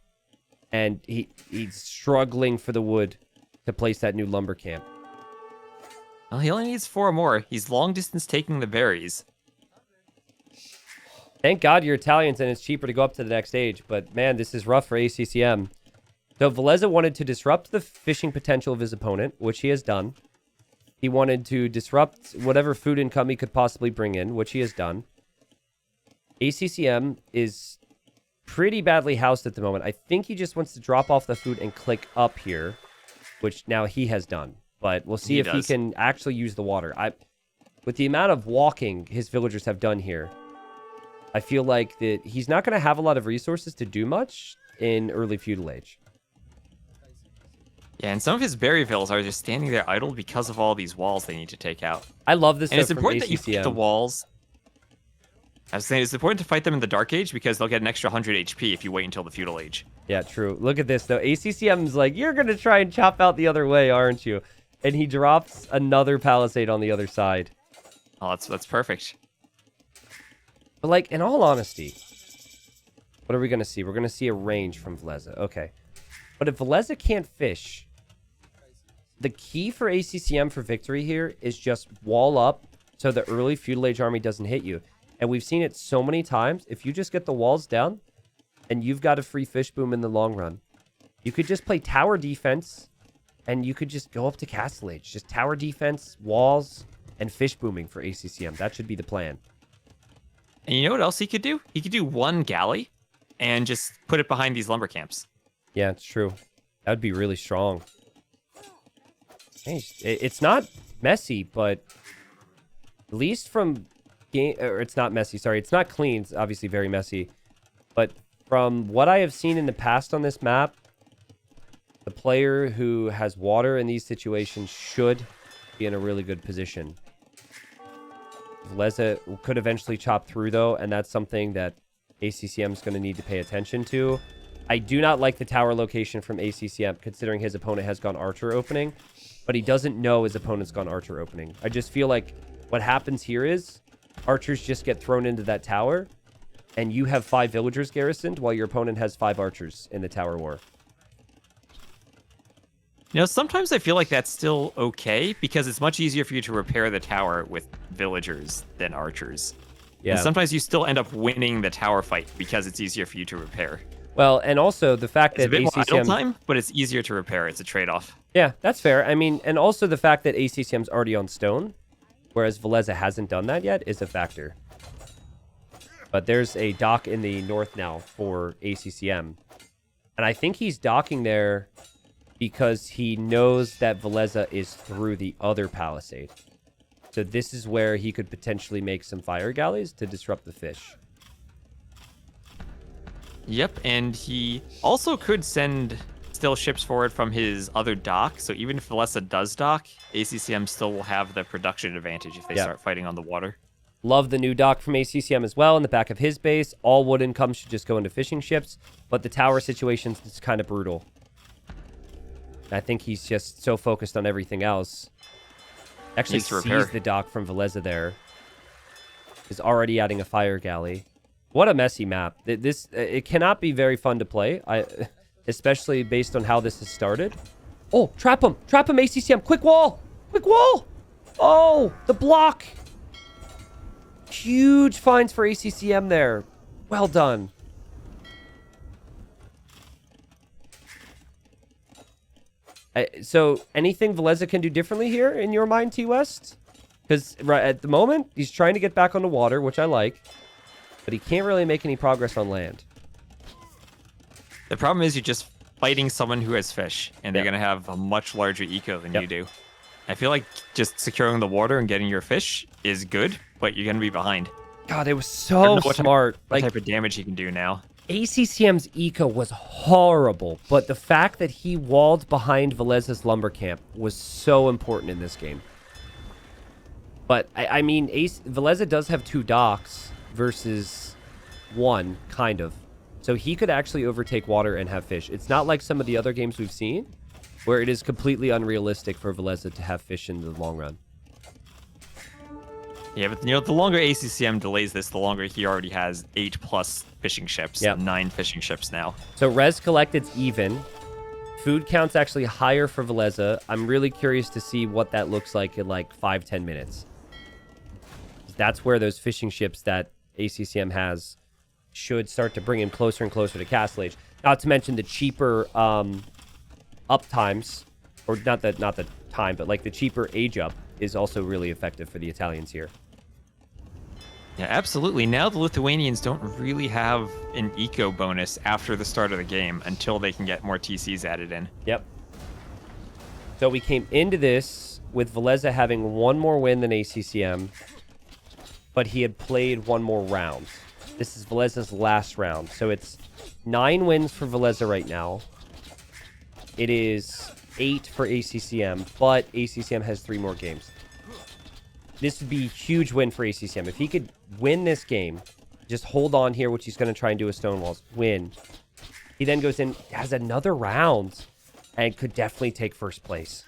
And he's struggling for the wood to place that new lumber camp. Well, he only needs 4 more. He's long distance taking the berries. Thank God you're Italians and it's cheaper to go up to the next stage. But, man, this is rough for ACCM. So Villese wanted to disrupt the fishing potential of his opponent, which he has done. He wanted to disrupt whatever food income he could possibly bring in, which he has done. ACCM is pretty badly housed at the moment. I think he just wants to drop off the food and click up here, which now he has done. But we'll see if he can actually use the water. With the amount of walking his villagers have done here, I feel like that he's not going to have a lot of resources to do much in early feudal age. Yeah, and some of his berryvilles are just standing there idle because of all these walls they need to take out. I love this. And it's important that you fight the walls. I was saying it's important to fight them in the Dark Age because they'll get an extra 100 HP if you wait until the Feudal Age. Yeah, true. Look at this, though. ACCM's like, you're going to try and chop out the other way, aren't you? And he drops another palisade on the other side. Oh, that's perfect. But, like, in all honesty, what are we going to see? We're going to see a range from Villese. Okay. But if Villese can't fish, the key for ACCM for victory here is just wall up so the early Feudal Age army doesn't hit you. And we've seen it so many times. If you just get the walls down and you've got a free fish boom in the long run, you could just play tower defense and you could just go up to Castle Age. Just tower defense, walls, and fish booming for ACCM. That should be the plan. And you know what else he could do? He could do 1 galley and just put it behind these lumber camps. Yeah, it's true. That would be really strong. Hey, it's not messy, but at least from game, or it's not messy. Sorry, it's not clean. It's obviously very messy, but from what I have seen in the past on this map, the player who has water in these situations should be in a really good position. Villese could eventually chop through though, and that's something that ACCM is going to need to pay attention to. I do not like the tower location from ACCM, considering his opponent has gone archer opening. But he doesn't know his opponent's gone archer opening. I just feel like what happens here is archers just get thrown into that tower, and you have 5 villagers garrisoned while your opponent has 5 archers in the tower war. You know, sometimes I feel like that's still okay because it's much easier for you to repair the tower with villagers than archers. Yeah. And sometimes you still end up winning the tower fight because it's easier for you to repair. Well, and also the fact it's that a bit more idle ACCM time, but it's easier to repair. It's a trade-off. Yeah, that's fair. I mean, and also the fact that ACCM's already on stone, whereas Villese hasn't done that yet, is a factor. But there's a dock in the north now for ACCM. And I think he's docking there because he knows that Villese is through the other palisade. So this is where he could potentially make some fire galleys to disrupt the fish. Yep, and he also could send still ships forward from his other dock. So even if Villese does dock, ACCM still will have the production advantage if they start fighting on the water. Love the new dock from ACCM as well in the back of his base. All wood income should just go into fishing ships, but the tower situation's is kind of brutal. I think he's just so focused on everything else. Actually sees the dock from Villese there. Is already adding a fire galley. What a messy map. It cannot be very fun to play, especially based on how this has started. Oh, trap him, ACCM. Quick wall. Oh, the block. Huge finds for ACCM there. Well done. So anything Villese can do differently here in your mind, T-West? Because right at the moment, he's trying to get back on the water, which I like. But he can't really make any progress on land. The problem is you're just fighting someone who has fish, and they're going to have a much larger eco than you do. I feel like just securing the water and getting your fish is good, but you're gonna be behind. God, it was I don't so know smart. What type of damage he can do now. ACCM's eco was horrible, but the fact that he walled behind Vilese's lumber camp was so important in this game. But, I mean, Villese does have 2 docks versus 1, kind of. So he could actually overtake water and have fish. It's not like some of the other games we've seen, where it is completely unrealistic for Villese to have fish in the long run. Yeah, but the longer ACCM delays this, the longer he already has 8+ fishing ships. Yep. 9 fishing ships now. So res collected's even. Food count's actually higher for Villese. I'm really curious to see what that looks like in like 5-10 minutes. That's where those fishing ships that ACCM has should start to bring him closer and closer to Castle Age. Not to mention the cheaper up times, or not the time, but like the cheaper age up is also really effective for the Italians here. Yeah, absolutely. Now the Lithuanians don't really have an eco bonus after the start of the game until they can get more TCs added in. Yep. So we came into this with Villese having 1 more win than ACCM, but he had played 1 more round. This is Vilese's last round. So it's 9 wins for Villese right now. It is 8 for ACCM, but ACCM has 3 more games. This would be a huge win for ACCM. If he could win this game, just hold on here, which he's going to try and do with Stonewalls, win. He then goes in, has another round, and could definitely take first place.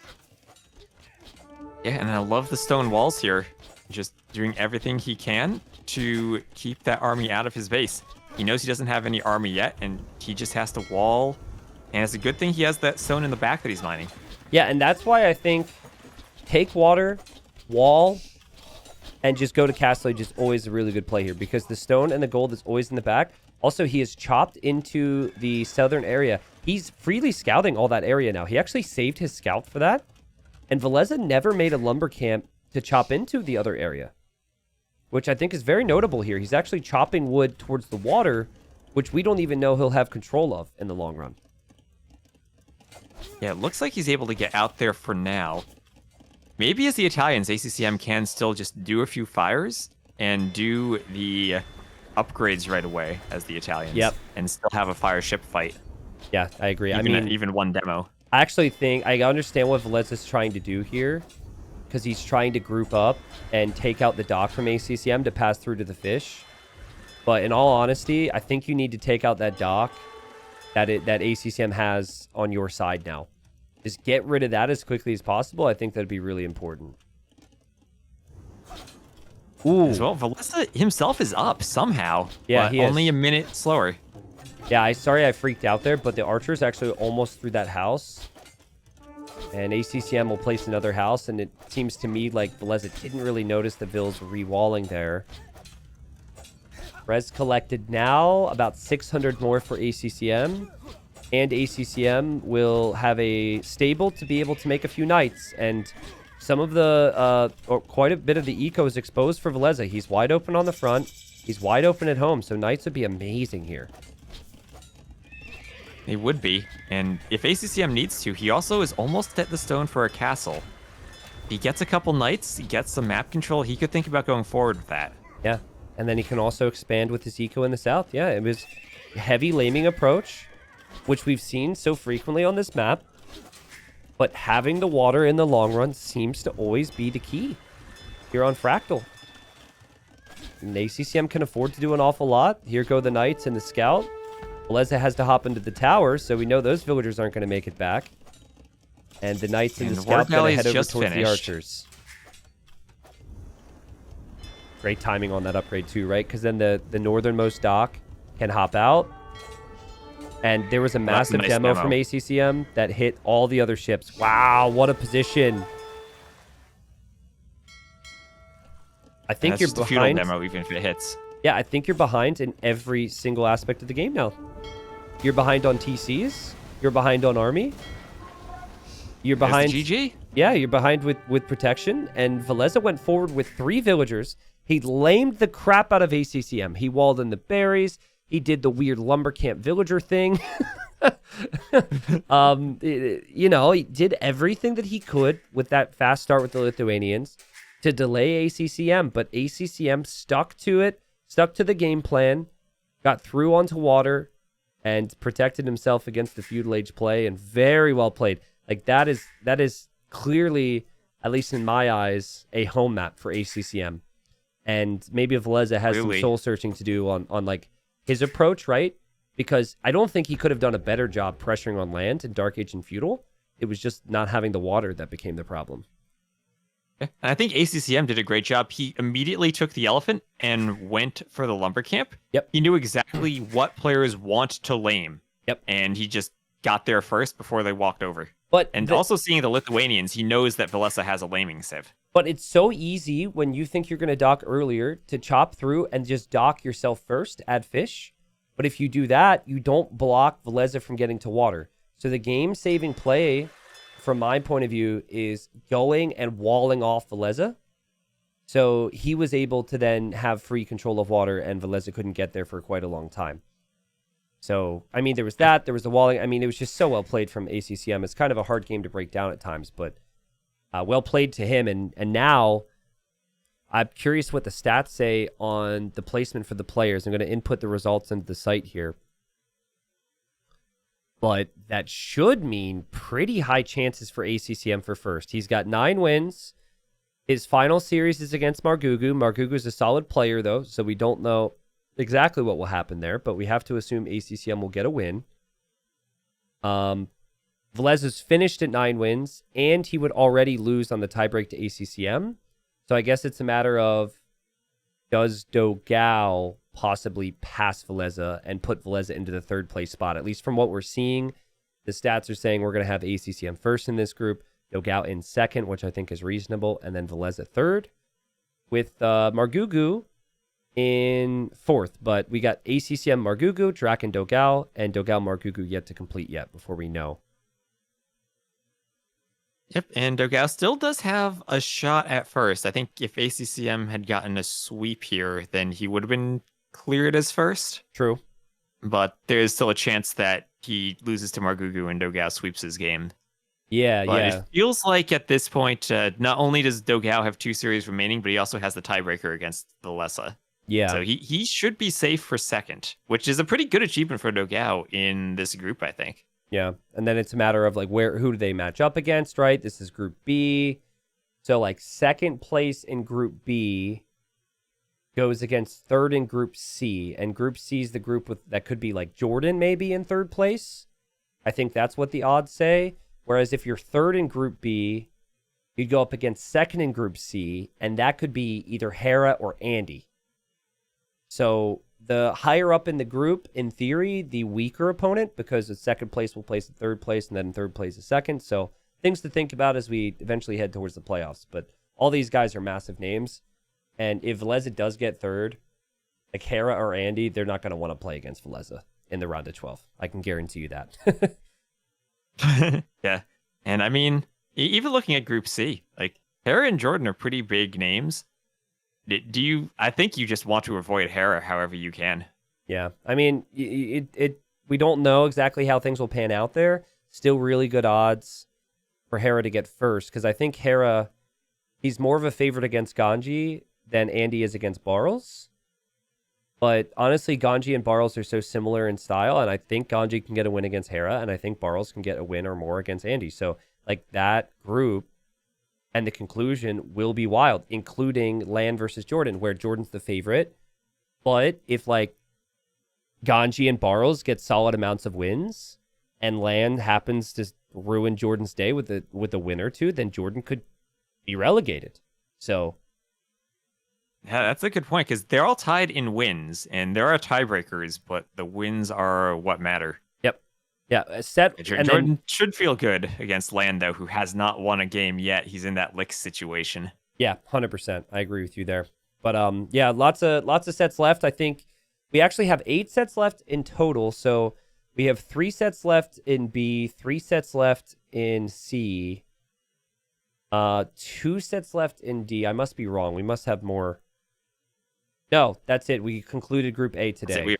Yeah, and I love the stone walls here. Just doing everything he can to keep that army out of his base. He knows he doesn't have any army yet, and he just has to wall. And it's a good thing he has that stone in the back that he's mining. Yeah, and that's why I think take water, wall, and just go to Castle Age is always a really good play here, because the stone and the gold is always in the back. Also, he is chopped into the southern area. He's freely scouting all that area now. He actually saved his scout for that. And Villese never made a lumber camp to chop into the other area, which I think is very notable here. He's actually chopping wood towards the water, which we don't even know he'll have control of in the long run. Yeah, it looks like he's able to get out there for now. Maybe as the Italians, ACCM can still just do a few fires and do the upgrades right away as the Italians. Yep. And still have a fire ship fight. Yeah, I agree. Even 1 demo. I actually think I understand what Villese is trying to do here, because he's trying to group up and take out the dock from ACCM to pass through to the fish. But in all honesty, I think you need to take out that dock that ACCM has on your side now. Just get rid of that as quickly as possible. I think that'd be really important. Ooh. As well, Villese himself is up somehow. Yeah, but he is. only a minute slower. Yeah, sorry I freaked out there, but the archer's actually almost through that house. And ACCM will place another house, and it seems to me like Villese didn't really notice the Vills re-walling there. Res collected now, about 600 more for ACCM. And ACCM will have a stable to be able to make a few knights. And some of the, or quite a bit of the eco is exposed for Villese. He's wide open on the front. He's wide open at home, so knights would be amazing here. They would be. And if ACCM needs to, he also is almost at the stone for a castle. He gets a couple knights, he gets some map control. He could think about going forward with that. Yeah, and then he can also expand with his eco in the south. Yeah, it was a heavy laming approach, which we've seen so frequently on this map. But having the water in the long run seems to always be the key here on Fractal. And ACCM can afford to do an awful lot. Here go the knights and the scout. Villese has to hop into the towers, so we know those villagers aren't going to make it back. And the knights and the scout going to head over towards the archers. Great timing on that upgrade too, right? Because then the northernmost dock can hop out. And there was a massive demo from ACCM that hit all the other ships. Wow, what a position. I think you're behind. Demo, even if it hits. Yeah, I think you're behind in every single aspect of the game now. You're behind on TCs. You're behind on army. You're behind. GG. Yeah, you're behind with protection. And Villese went forward with 3 villagers. He lamed the crap out of ACCM. He walled in the berries. He did the weird lumber camp villager thing. He did everything that he could with that fast start with the Lithuanians to delay ACCM, but ACCM stuck to it, stuck to the game plan, got through onto water, and protected himself against the feudal age play, and very well played. Like that is clearly, at least in my eyes, a home map for ACCM. And maybe Villese has some soul searching to do on like his approach, right? Because I don't think he could have done a better job pressuring on land in Dark Age and Feudal. It was just not having the water that became the problem. And I think ACCM did a great job. He immediately took the elephant and went for the lumber camp. Yep. He knew exactly what players want to lame. Yep. And he just got there first before they walked over. But also seeing the Lithuanians, he knows that Villese has a laming sieve. But it's so easy when you think you're going to dock earlier to chop through and just dock yourself first, add fish. But if you do that, you don't block Villese from getting to water. So the game-saving play, from my point of view, is going and walling off Villese. So he was able to then have free control of water, and Villese couldn't get there for quite a long time. So, I mean, there was that. There was the walling. I mean, it was just so well played from ACCM. It's kind of a hard game to break down at times, but well played to him. And now I'm curious what the stats say on the placement for the players. I'm going to input the results into the site here. But that should mean pretty high chances for ACCM for first. He's got 9 wins. His final series is against Margugu. Margugu's a solid player, though, so we don't know exactly what will happen there, but we have to assume ACCM will get a win. Villese is finished at 9 wins, and he would already lose on the tiebreak to ACCM. So I guess it's a matter of, does Dogao possibly pass Villese and put Villese into the 3rd place spot? At least from what we're seeing, the stats are saying we're going to have ACCM first in this group, Dogao in 2nd, which I think is reasonable, and then Villese 3rd, with Margugu in 4th. But we got ACCM Margugu, Draken Dogao, and Dogao Margugu yet to complete yet before we know. Yep, and Dogao still does have a shot at first. I think if ACCM had gotten a sweep here, then he would have been cleared as first. True. But there is still a chance that he loses to Margugu and Dogao sweeps his game. Yeah, but yeah. It feels like at this point, not only does Dogao have 2 series remaining, but he also has the tiebreaker against Villese. Yeah. So he should be safe for 2nd, which is a pretty good achievement for Dogao in this group, I think. Yeah, and then it's a matter of like who do they match up against, right? This is Group B. So like 2nd place in Group B goes against 3rd in Group C, and Group C is the group that could be like Jordan maybe in 3rd place. I think that's what the odds say. Whereas if you're 3rd in Group B, you'd go up against 2nd in Group C, and that could be either Hera or Andy. So the higher up in the group, in theory, the weaker opponent, because the 2nd place will place in 3rd place, and then 3rd place is 2nd. So things to think about as we eventually head towards the playoffs. But all these guys are massive names. And if Villese does get 3rd, like Hera or Andy, they're not going to want to play against Villese in the round of 12. I can guarantee you that. Yeah. And I mean, even looking at Group C, like Hera and Jordan are pretty big names. I think you just want to avoid Hera however you can. Yeah. I mean, we don't know exactly how things will pan out there. Still really good odds for Hera to get first, because I think Hera, he's more of a favorite against Ganji than Andy is against Barles. But honestly, Ganji and Barles are so similar in style, and I think Ganji can get a win against Hera, and I think Barles can get a win or more against Andy. So, like, that group and the conclusion will be wild, including Land versus Jordan, where Jordan's the favorite. But if, like, Ganji and Barles get solid amounts of wins, and Land happens to ruin Jordan's day with a win or two, then Jordan could be relegated. So... yeah, that's a good point, because they're all tied in wins, and there are tiebreakers, but the wins are what matter. Yep. Yeah, Jordan should feel good against Land, though, who has not won a game yet. He's in that lick situation. Yeah, 100%. I agree with you there. But yeah, lots of sets left. I think we actually have 8 sets left in total. So we have 3 sets left in B, 3 sets left in C, 2 sets left in D. I must be wrong. We must have more. No, that's it. We concluded Group A today.